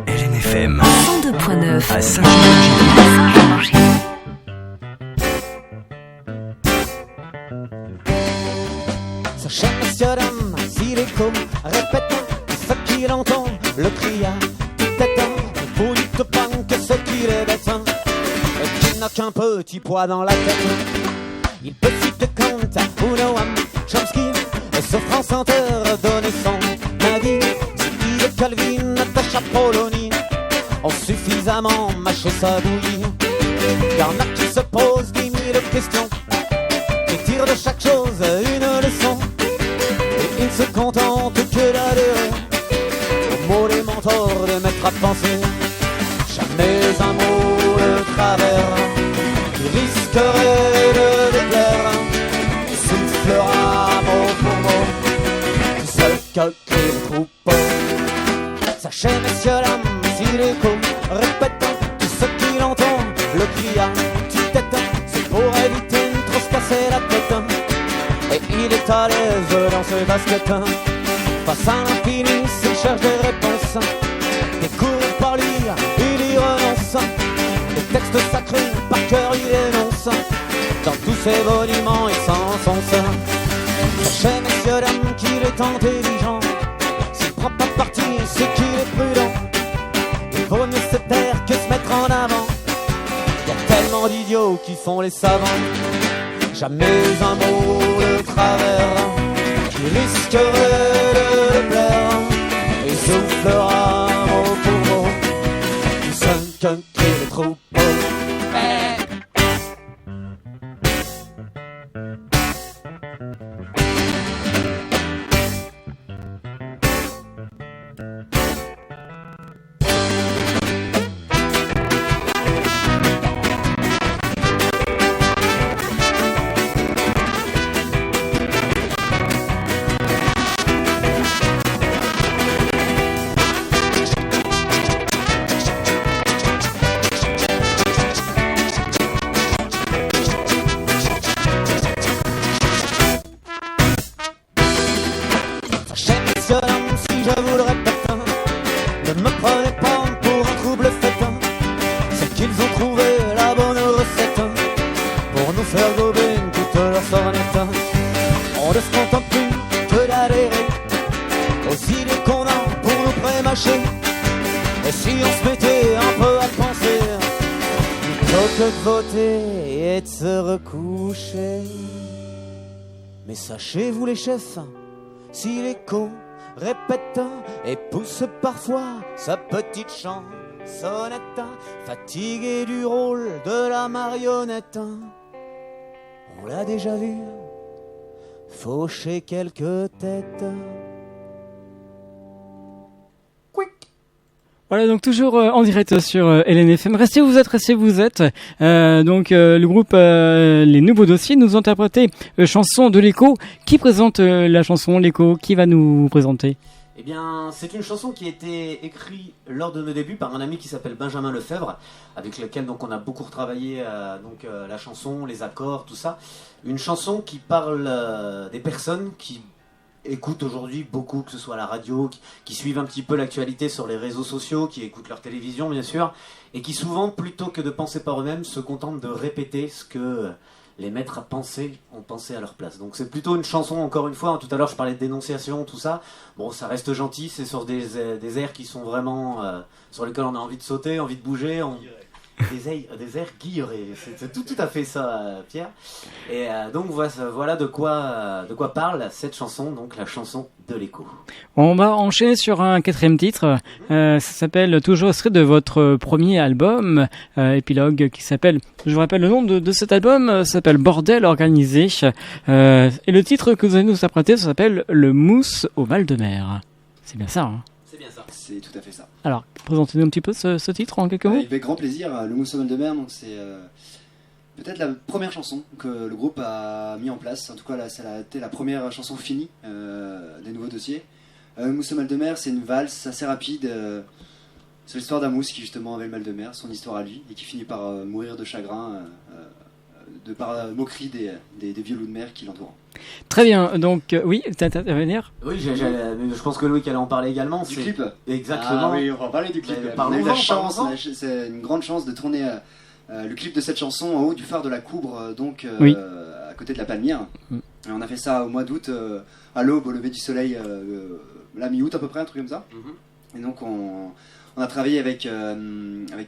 LNFM 102.9 à Saint-Germain-en-Laye. Sachez, monsieur, dame, si l'écho répète ce qu'il entend, le cria tête, vous dites pas que ce qu'il est bête, et qu'il n'a qu'un petit poids dans la tête. Il peut citer Kant ou Noam Chomsky, ce France-Inter donner son avis. Il est Calvin, Natacha Polony, ont suffisamment mâché sa bouillie. Y'en a qui se posent 10 000 questions et tirent de chaque chose une leçon. Et ils ne se contentent que d'adhérer aux mots des mentors des maîtres à penser. Jamais un mot de travers qui risquerait de déplaire, qui soufflera mot pour mot, seul que crie le troupeau. Sachez, messieurs, dames, si l'écho répète tout ce qu'il entend, le cria tue-tête, c'est pour éviter de trop se casser la tête. Et il est à l'aise dans ses baskets. Face à l'infini, s'il cherche des réponses, découvre par lui, il y renonce. Les textes sacrés, par cœur, il énonce. Dans tous ses monuments, il s'enfonce. Sachez, messieurs, dames, qu'il est intelligent. S'il prend pas parti, c'est qu'il est prudent. Il vaut mieux se taire que se mettre en avant. Y a tellement d'idiots qui font les savants. Jamais un mot de travers qui risquerait de le plaire, et soufflera mot pour mot, seul qu'un cri de troupeau. que de voter et de se recoucher. Mais sachez, vous les chefs, si l'écho répète et pousse parfois sa petite chansonnette, fatigué du rôle de la marionnette, on l'a déjà vu faucher quelques têtes. Voilà, donc toujours en direct sur LNFM. Restez où vous êtes. Le groupe Les Nouveaux Dossiers nous ont interprété chanson de l'écho. Qui présente la chanson l'écho? Qui va nous présenter? Eh bien, c'est une chanson qui a été écrite lors de nos débuts par un ami qui s'appelle Benjamin Lefebvre, avec lequel donc on a beaucoup retravaillé la chanson, les accords, tout ça. Une chanson qui parle des personnes qui écoutent aujourd'hui beaucoup, que ce soit à la radio, qui suivent un petit peu l'actualité sur les réseaux sociaux, qui écoutent leur télévision bien sûr, et qui souvent, plutôt que de penser par eux-mêmes, se contentent de répéter ce que les maîtres à penser ont pensé à leur place. Donc c'est plutôt une chanson, encore une fois, hein, tout à l'heure je parlais de dénonciation, tout ça, bon ça reste gentil, c'est sur des airs qui sont vraiment, sur lesquels on a envie de sauter, envie de bouger, des airs guillerés, c'est tout à fait ça, Pierre. Et donc voilà de quoi parle cette chanson, donc la chanson de l'écho. On va enchaîner sur un quatrième titre. Ça s'appelle toujours extrait de votre premier album, Épilogue, qui s'appelle, je vous rappelle le nom de cet album, ça s'appelle Bordel organisé. Et le titre que vous allez nous apprêter, ça s'appelle Le mousse au mal de mer. C'est bien ça, hein? C'est bien ça. C'est tout à fait ça. Alors, présentez-nous un petit peu ce titre en quelques mots. Avec grand plaisir. Le mousse au mal de mer, donc c'est peut-être la première chanson que le groupe a mis en place. En tout cas, ça a été la première chanson finie des Nouveaux Dossiers. Mousse au mal de mer, c'est une valse assez rapide. C'est l'histoire d'un mousse qui justement avait le mal de mer, son histoire à lui, et qui finit par mourir de chagrin de par la moquerie des vieux loups de mer qui l'entourent. Très bien, donc oui, t'as à venir. Oui, je pense que Loïc allait en parler également. Du clip. Exactement. Ah oui, on va en parler du clip. On a eu la chance, c'est une grande chance de tourner le clip de cette chanson en haut du phare de la Coubre, donc à côté de la Palmyre. Et on a fait ça au mois d'août, à l'aube, au lever du soleil, la mi-août à peu près, un truc comme ça. Et donc on a travaillé avec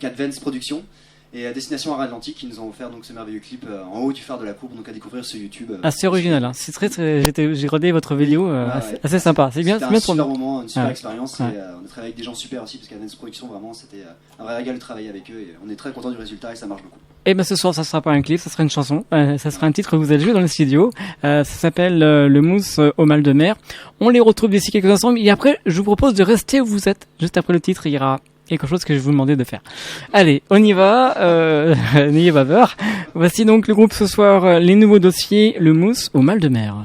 Advance Productions et Destination Atlantique qui nous ont offert donc ce merveilleux clip en haut du phare de la Coubre, donc à découvrir sur YouTube. Assez original, hein. C'est très j'ai regardé votre vidéo, assez sympa. C'est bien, c'était un super moment, une super expérience. Et, on a travaillé avec des gens super aussi parce qu'Advance Productions vraiment c'était un vrai régal de travailler avec eux et on est très content du résultat et ça marche beaucoup. Et ben ce soir ça sera pas un clip, ça sera une chanson, ça sera un titre que vous allez jouer dans le studio. Ça s'appelle Le mousse au mal de mer. On les retrouve d'ici quelques instants et après je vous propose de rester où vous êtes. Juste après le titre, il y aura quelque chose que je vais vous demander de faire. Allez, on y va, n'ayez pas peur. Voici donc le groupe ce soir, Les Nouveaux Dossiers, Le mousse au mal de mer.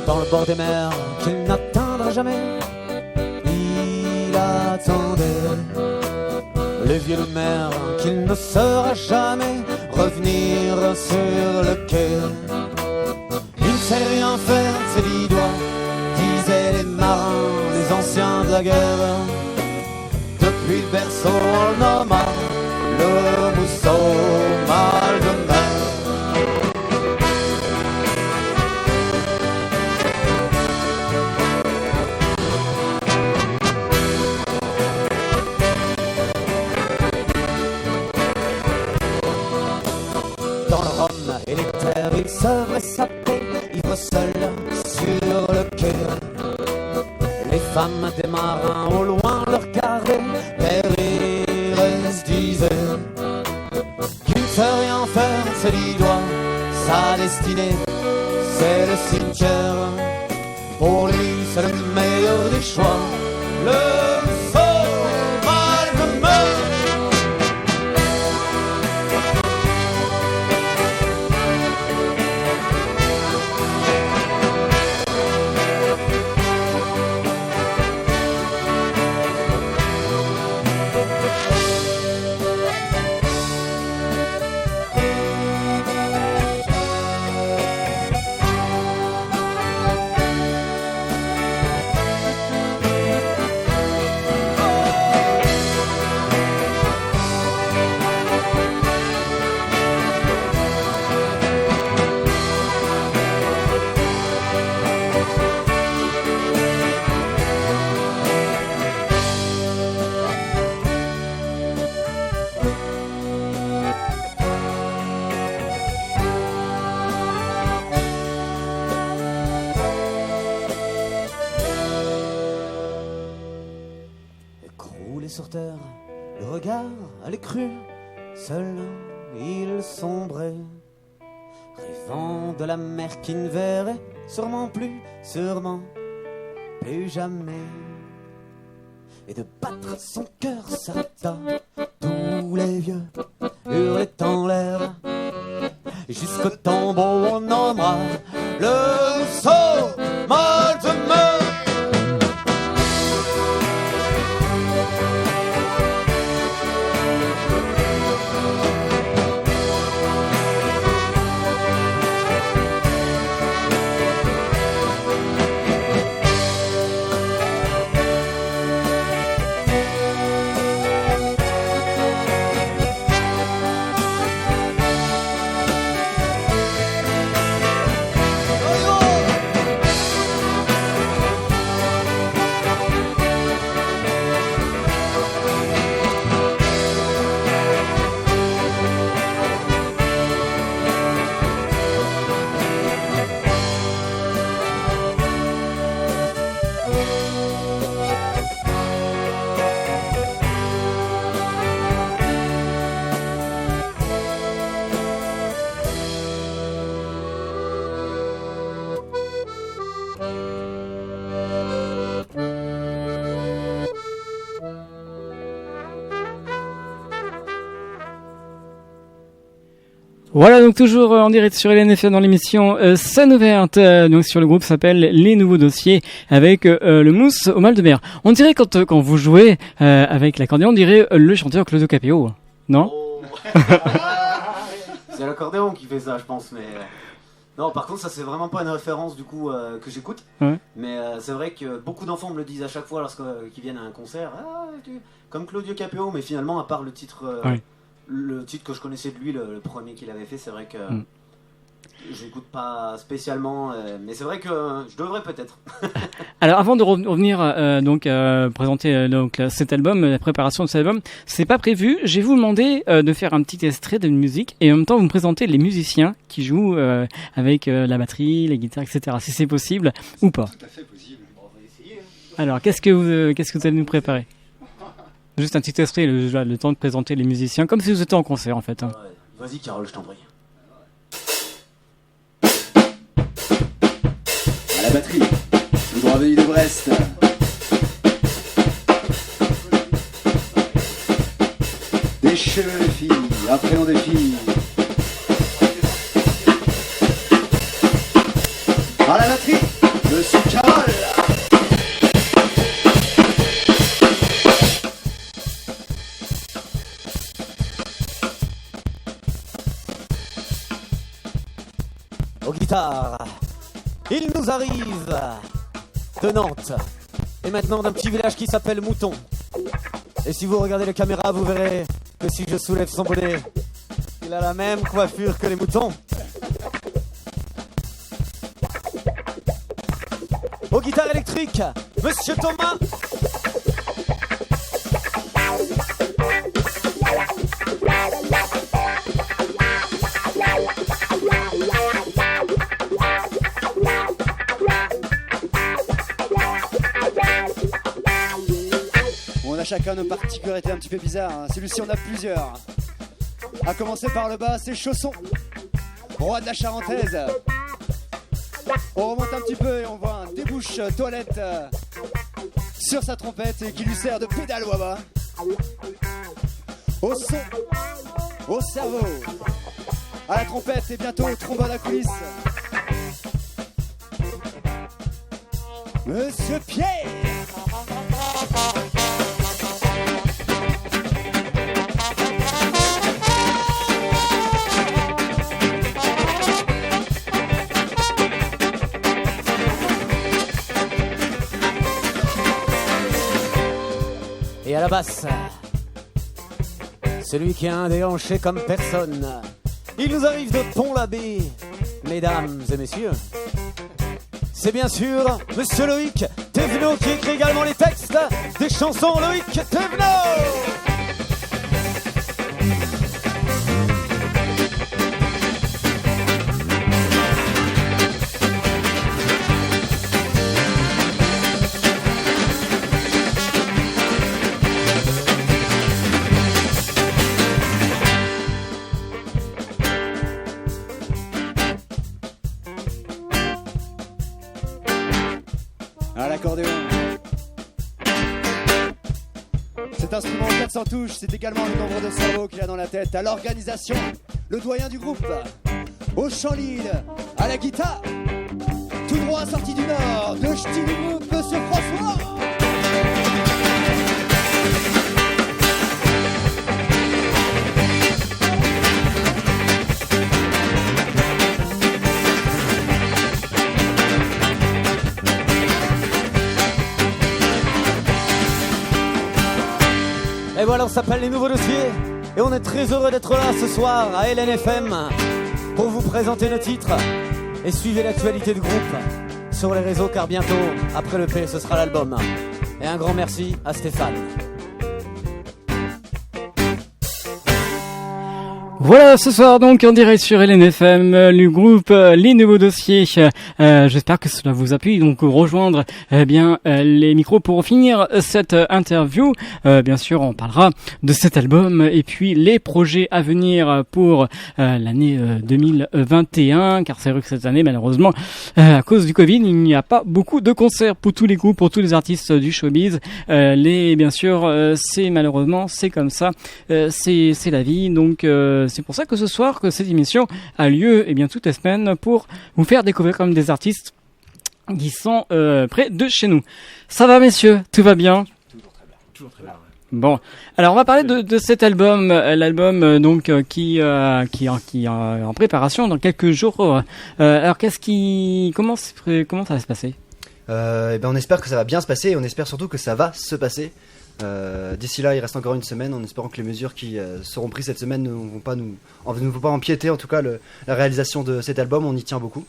Dans le bord des mers qu'il n'atteindra jamais, il attendait les vieux loups de mer qu'il ne saura jamais revenir sur le quai. Il ne sait rien faire de ses 10 doigts, disaient les marins, les anciens de la guerre. Depuis le berceau on le nomma le mousse au mal de mer. Et les terres, il serait sapé, ivre seul sur le quai. Les femmes des marins au loin le regardaient, périr et se disaient qu'il ne sait rien faire de ses 10 doigts, sa destinée, c'est le cimetière. Pour lui, c'est le meilleur des choix, le mousse au mal de mer. terre, le regard à l'écru, seul il sombrait, rêvant de la mer qui ne verrait sûrement plus jamais, et de battre son cœur s'arrêta. Tous les vieux hurlaient en l'air, jusqu'au tombeau on nommera le mousseau mal de mer. Voilà, donc toujours en direct sur LNFM dans l'émission Scène ouverte, donc sur le groupe s'appelle Les Nouveaux Dossiers avec le mousse au mal de mer. On dirait quand vous jouez avec l'accordéon, on dirait le chanteur Claudio Capéo, non? C'est l'accordéon qui fait ça, je pense, mais... Non, par contre, ça c'est vraiment pas une référence du coup que j'écoute. Ouais. Mais c'est vrai que beaucoup d'enfants me le disent à chaque fois lorsqu'ils viennent à un concert. Comme Claudio Capéo, mais finalement, à part le titre... Ouais. Le titre que je connaissais de lui, le premier qu'il avait fait, c'est vrai que j'écoute pas spécialement, mais c'est vrai que je devrais peut-être. Alors avant de revenir présenter donc cet album, la préparation de cet album, c'est pas prévu. Je vais vous demander de faire un petit extrait de musique et en même temps vous me présenter les musiciens qui jouent avec la batterie, les guitares, etc. Si c'est possible ou pas. Tout à fait possible. On va essayer. Alors qu'est-ce que vous allez nous préparer? Juste un petit extrait, le temps de présenter les musiciens, comme si vous étiez en concert en fait. Hein. Ouais. Vas-y Carole, je t'en prie. À la batterie, le droit venu de Brest. Des cheveux les filles, un prénom des filles. À la batterie, Monsieur Carole. Aux guitares, il nous arrive de Nantes et maintenant d'un petit village qui s'appelle Mouton. Et si vous regardez les caméras, vous verrez que si je soulève son bonnet, il a la même coiffure que les moutons. Aux guitares électriques, Monsieur Thomas. On a chacun nos particularités un petit peu bizarres, hein. Celui-ci on a plusieurs. A commencer par le bas, c'est Chausson, roi de la Charentaise. On remonte un petit peu et on voit un débouche toilette sur sa trompette et qui lui sert de pédale waba. Au son, au cerveau, à la trompette et bientôt au trombone à coulisses, Monsieur Pierre. Et à la basse, celui qui a un déhanché comme personne. Il nous arrive de Pont-l'Abbé, mesdames et messieurs. C'est bien sûr Monsieur Loïc Thévenot qui écrit également les textes des chansons. Loïc Thévenot. à l'accordéon. Cet instrument 400 touches, c'est également le nombre de cerveaux qu'il a dans la tête. À l'organisation, le doyen du groupe. Au chant lead, à la guitare, tout droit sorti du Nord, de ch'ti du groupe, Monsieur François. Et voilà, on s'appelle Les Nouveaux Dossiers et on est très heureux d'être là ce soir à LNFM pour vous présenter nos titres et suivez l'actualité du groupe sur les réseaux car bientôt, après le P, ce sera l'album. Et un grand merci à Stéphane. Voilà, ce soir donc en direct sur LNFM, le groupe Les Nouveaux Dossiers. J'espère que cela vous appuie donc rejoindre les micros pour finir cette interview. Bien sûr, on parlera de cet album et puis les projets à venir pour l'année 2021, car c'est vrai que cette année, malheureusement, à cause du Covid, il n'y a pas beaucoup de concerts pour tous les groupes, pour tous les artistes du showbiz. Bien sûr, c'est malheureusement, c'est comme ça, c'est la vie. Donc c'est pour ça que ce soir, que cette émission a lieu toutes les semaines pour vous faire découvrir comme des artistes qui sont près de chez nous. Ça va, messieurs? Tout va bien? Toujours très bien. Bon, alors on va parler de cet album, l'album qui est en préparation dans quelques jours. Alors comment ça va se passer? On espère que ça va bien se passer et on espère surtout que ça va se passer. D'ici là, il reste encore une semaine en espérant que les mesures qui seront prises cette semaine ne vont pas empiéter en tout cas la réalisation de cet album. On y tient beaucoup.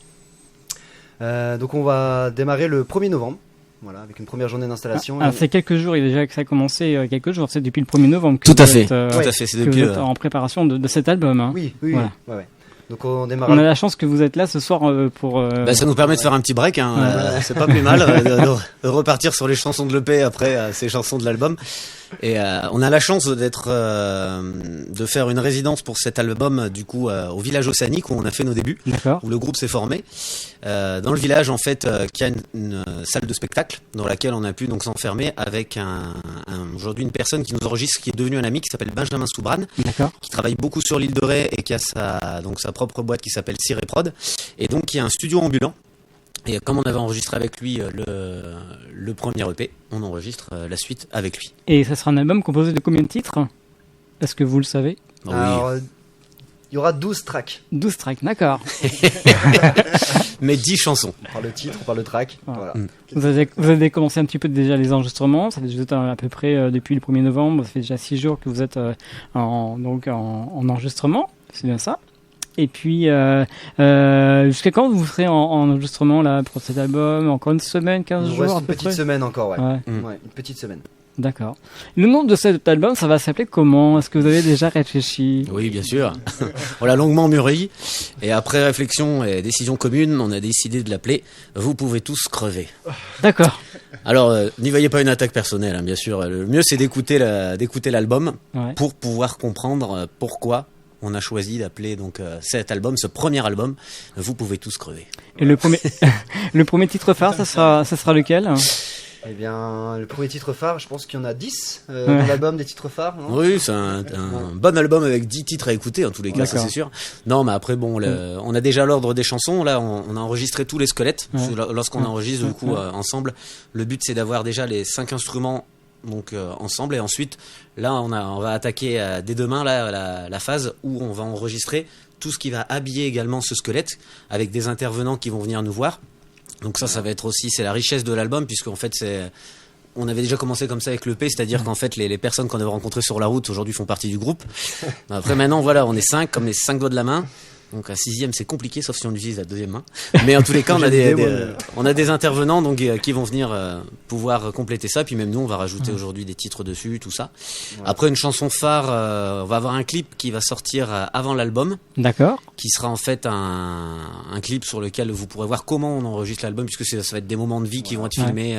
Donc on va démarrer le 1er novembre. Voilà, avec une première journée d'installation. C'est quelques jours, il y a déjà que ça a commencé quelques jours, c'est depuis le 1er novembre que tout à fait, c'est depuis vous êtes en préparation de cet album. Hein. Oui. Voilà. Ouais. Donc on démarre. On a la chance que vous êtes là ce soir pour. Ça nous permet de faire un petit break, hein. C'est pas plus mal de repartir sur les chansons de l'EP après ces chansons de l'album. Et on a la chance de faire une résidence pour cet album du coup au village Océanique où on a fait nos débuts, où le groupe s'est formé. Dans le village en fait, qui a une salle de spectacle dans laquelle on a pu donc s'enfermer avec aujourd'hui une personne qui nous enregistre, qui est devenue un ami, qui s'appelle Benjamin Soubran, qui travaille beaucoup sur l'île de Ré et qui a sa propre boîte qui s'appelle Ciré Prod, et donc qui a un studio ambulant. Et comme on avait enregistré avec lui le premier EP, on enregistre la suite avec lui. Et ça sera un album composé de combien de titres? Est-ce que vous le savez? Alors, il y aura 12 tracks. 12 tracks, d'accord. Mais 10 chansons. On parle de titre, on parle de track. Voilà. Vous avez commencé un petit peu déjà les enregistrements. Ça fait juste à peu près depuis le 1er novembre. Ça fait déjà 6 jours que vous êtes en enregistrement. C'est bien ça? Et puis, jusqu'à quand vous serez en enregistrement là pour cet album? Encore une semaine, 15 jours à peu près? Une petite semaine encore, ouais. Une petite semaine. D'accord. Le nom de cet album, ça va s'appeler comment? Est-ce que vous avez déjà réfléchi? Oui, bien sûr. On l'a longuement mûri. Et après réflexion et décision commune, on a décidé de l'appeler « Vous pouvez tous crever ». D'accord. Alors, n'y voyez pas une attaque personnelle, hein, bien sûr. Le mieux, c'est d'écouter l'album pour pouvoir comprendre pourquoi on a choisi d'appeler donc cet album, ce premier album, Vous pouvez tous crever. Et le premier titre phare, ça sera lequel? Eh bien, le premier titre phare, je pense qu'il y en a 10 dans l'album des titres phares. Non? Oui, c'est un bon album avec 10 titres à écouter, en tous les cas, ça c'est sûr. Non, mais après, bon, on a déjà l'ordre des chansons. Là, on a enregistré tous les squelettes. Lorsqu'on enregistre, du coup, ensemble, le but c'est d'avoir déjà les 5 instruments donc ensemble, et ensuite là on va attaquer dès demain la phase où on va enregistrer tout ce qui va habiller également ce squelette avec des intervenants qui vont venir nous voir. Donc ça va être aussi, c'est la richesse de l'album, puisqu'en fait on avait déjà commencé comme ça avec l'EP, c'est-à-dire qu'en fait les personnes qu'on avait rencontrées sur la route aujourd'hui font partie du groupe. Après maintenant voilà, on est 5 comme les 5 doigts de la main. Donc un 6e c'est compliqué, sauf si on utilise la 2e main. Mais en tous les cas on a des intervenants donc qui vont venir pouvoir compléter ça. Puis même nous on va rajouter aujourd'hui des titres dessus, tout ça. Après une chanson phare, on va avoir un clip qui va sortir avant l'album. D'accord. Qui sera en fait un clip sur lequel vous pourrez voir comment on enregistre l'album, puisque ça va être des moments de vie qui vont être filmés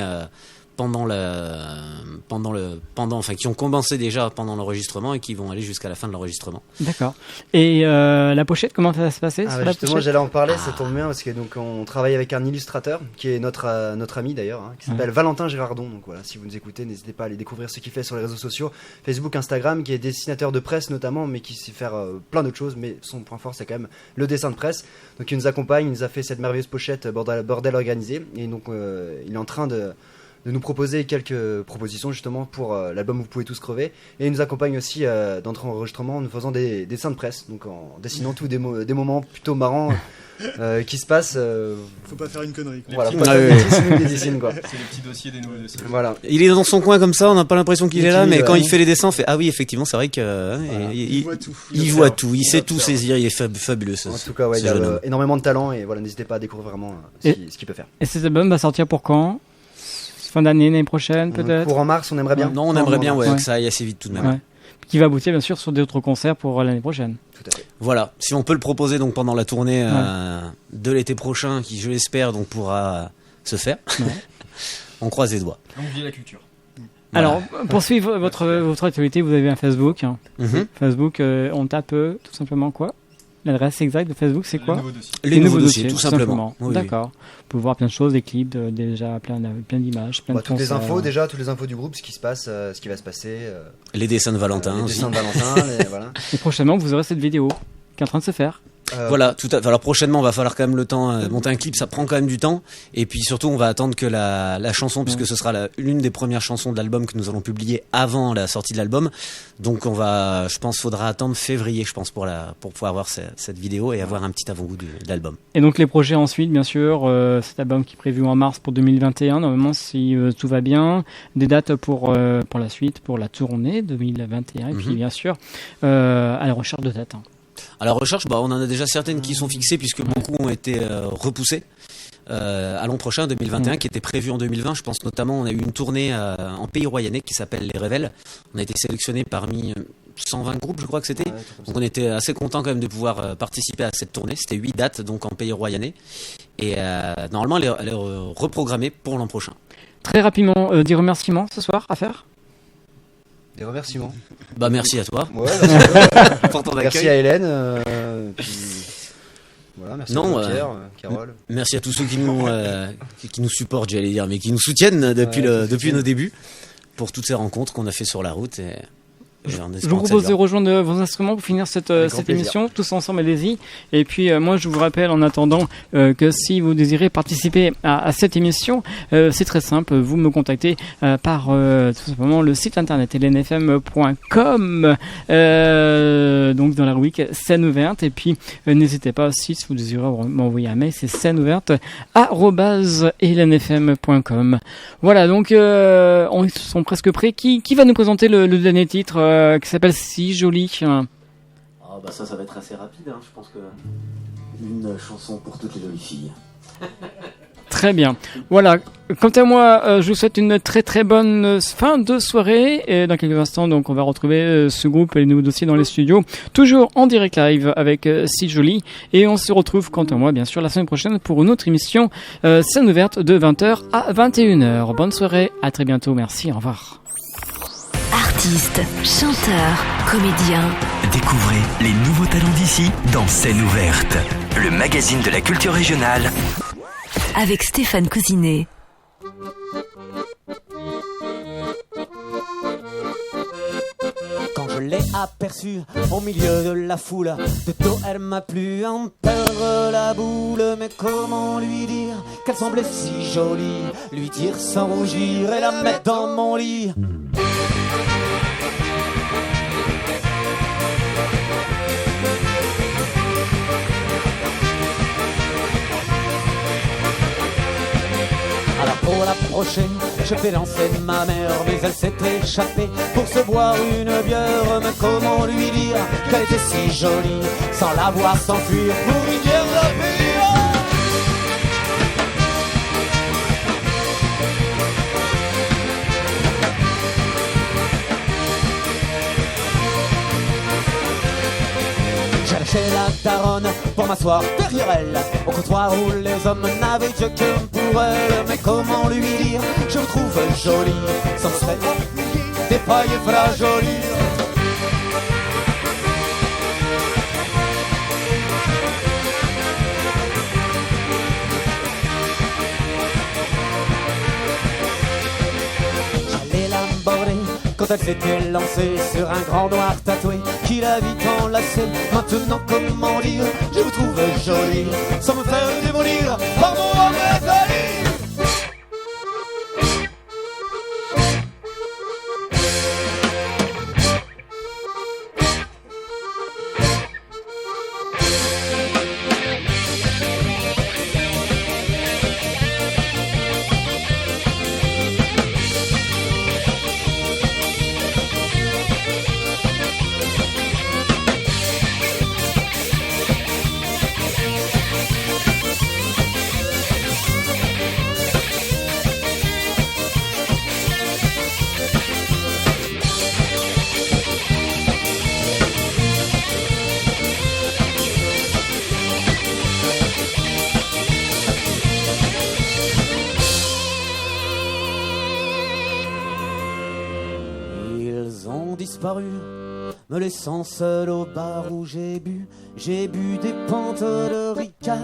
qui ont commencé déjà pendant l'enregistrement et qui vont aller jusqu'à la fin de l'enregistrement. D'accord. Et la pochette, comment ça va se passer sur la Justement, pochette j'allais en parler, ça tombe bien parce que donc on travaille avec un illustrateur qui est notre ami d'ailleurs, qui s'appelle Valentin Girardon. Donc voilà, si vous nous écoutez, n'hésitez pas à aller découvrir ce qu'il fait sur les réseaux sociaux, Facebook, Instagram, qui est dessinateur de presse notamment, mais qui sait faire plein d'autres choses. Mais son point fort, c'est quand même le dessin de presse. Donc il nous accompagne, il nous a fait cette merveilleuse pochette bordel organisé, et donc il est en train de nous proposer quelques propositions justement pour l'album Vous pouvez tous crever, et il nous accompagne aussi dans notre enregistrement en nous faisant des dessins de presse, donc en dessinant tous des moments plutôt marrants qui se passent. Faut pas faire une connerie, quoi. Voilà, faut pas faire des dessins, quoi. C'est les petits dossiers des nouveaux dossiers. Voilà. Il est dans son coin comme ça, on n'a pas l'impression qu'il est là, mais quand il fait les dessins, on fait ah oui, effectivement, c'est vrai que Voilà. il voit tout. Il voit tout, il sait tout saisir, il est fabuleux. En tout cas, ouais, il a énormément de talent, et voilà, n'hésitez pas à découvrir vraiment ce qu'il peut faire. Et cet album va sortir pour quand? Fin d'année, l'année prochaine peut-être? Courant mars, on aimerait bien. Non, on aimerait bien que ça aille assez vite tout de même. Ouais. Qui va aboutir bien sûr sur d'autres concerts pour l'année prochaine. Tout à fait. Voilà, si on peut le proposer donc pendant la tournée de l'été prochain, qui je l'espère donc pourra se faire, on croise les doigts. Longue vie à la culture. Voilà. Alors, pour suivre votre actualité, vous avez un Facebook. Facebook, on tape tout simplement quoi? L'adresse exacte de Facebook, c'est quoi? Les nouveaux dossiers, tout simplement. Oui, D'accord. Vous pouvez voir plein de choses, des clips, déjà plein d'images, plein de toutes les concerts. infos déjà, toutes les infos du groupe, ce qui se passe, ce qui va se passer. Les dessins de Valentin. Les dessins de Valentin, voilà. Et prochainement, vous aurez cette vidéo qui est en train de se faire. Voilà, tout à fait. Alors prochainement, va falloir quand même le temps monter un clip, ça prend quand même du temps. Et puis surtout, on va attendre que la chanson, puisque ce sera l'une des premières chansons de l'album que nous allons publier avant la sortie de l'album. Donc je pense, faudra attendre février, je pense, pour pouvoir voir cette vidéo et avoir un petit avant-goût de l'album. Et donc les projets ensuite, bien sûr, cet album qui est prévu en mars pour 2021, normalement si tout va bien, des dates pour la suite, pour la tournée 2021, et puis bien sûr à la recherche de dates. À la recherche, on en a déjà certaines qui sont fixées puisque beaucoup ont été repoussées à l'an prochain, 2021, qui était prévu en 2020. Je pense notamment, on a eu une tournée en Pays Royannais qui s'appelle Les Révèles. On a été sélectionné parmi 120 groupes, je crois que c'était. Donc on était assez content quand même de pouvoir participer à cette tournée. C'était 8 dates donc en Pays Royannais. Et normalement, elle est reprogrammée pour l'an prochain. Très rapidement, des remerciements ce soir à faire? Des remerciements. Merci à toi. Ouais, pour ton accueil. Merci à Hélène. Puis voilà, merci à Pierre, Carole. Merci à tous ceux qui nous supportent, j'allais dire, mais qui nous soutiennent depuis nos débuts pour toutes ces rencontres qu'on a fait sur la route. Je vous propose de rejoindre vos instruments pour finir cette émission. Tous ensemble, allez-y. Et puis, moi, je vous rappelle en attendant que si vous désirez participer à cette émission, c'est très simple. Vous me contactez par tout simplement le site internet lnfm.com, donc dans la rubrique scène ouverte. Et puis, n'hésitez pas aussi, si vous désirez m'envoyer un mail, c'est scèneouverte@lnfm.com. Voilà, donc, on sont presque prêts. Qui va nous présenter le dernier titre qui s'appelle Si Joli? Ça va être assez rapide, je pense que une chanson pour toutes les jolies filles. Très bien. Voilà. Quant à moi, je vous souhaite une très très bonne fin de soirée. Et dans quelques instants, donc, on va retrouver ce groupe et les nouveaux dossiers dans les studios. Toujours en direct live avec Si Joli. Et on se retrouve, quant à moi, bien sûr, la semaine prochaine pour une autre émission scène ouverte de 20h à 21h. Bonne soirée. À très bientôt. Merci. Au revoir. Artistes, chanteurs, comédiens. Découvrez les nouveaux talents d'ici dans Scène ouverte, le magazine de la culture régionale. Avec Stéphane Cousinet. Quand je l'ai aperçue au milieu de la foule, de dos elle m'a plu en perdre la boule. Mais comment lui dire qu'elle semblait si jolie, lui dire sans rougir et la mettre dans mon lit. Alors pour la prochaine, je vais lancer ma mère, mais elle s'est échappée pour se boire une bière. Mais comment lui dire qu'elle était si jolie, sans la voir s'enfuir pour une bière de pire. J'ai lâché la daronne pour pour m'asseoir derrière elle, au comptoir où les hommes n'avaient Dieu que pour elle. Mais comment lui dire, je vous trouve jolie, sans me faire des pailles fragiles. Quand elle s'était lancée sur un grand noir tatoué qui la vit enlacée. Maintenant comment dire, je vous trouve jolie, sans me faire démolir par mon homme établi. Me laissant seul au bar où j'ai bu des pintes de Ricard.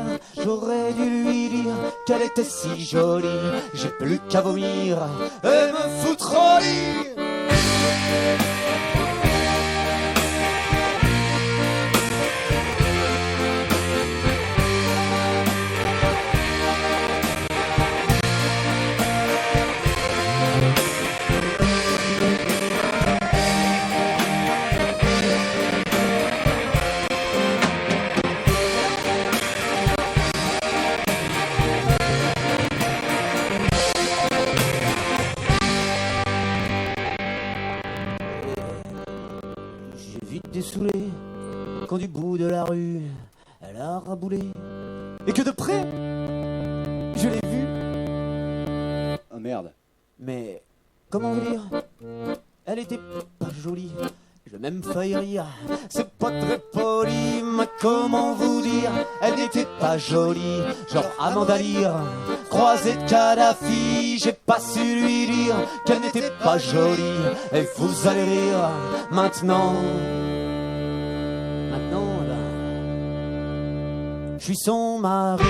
J'aurais dû lui dire qu'elle était si jolie. J'ai plus qu'à vomir et me foutre au lit. Saoulé, quand du bout de la rue elle a raboulé et que de près je l'ai vue. Oh merde. Mais comment vous dire, elle était pas jolie, j'ai même failli rire, c'est pas très poli. Mais comment vous dire, elle n'était pas jolie, genre Amanda Lear, croisée de Kadhafi. J'ai pas su lui dire qu'elle n'était pas jolie et vous allez rire maintenant. Je suis son mari.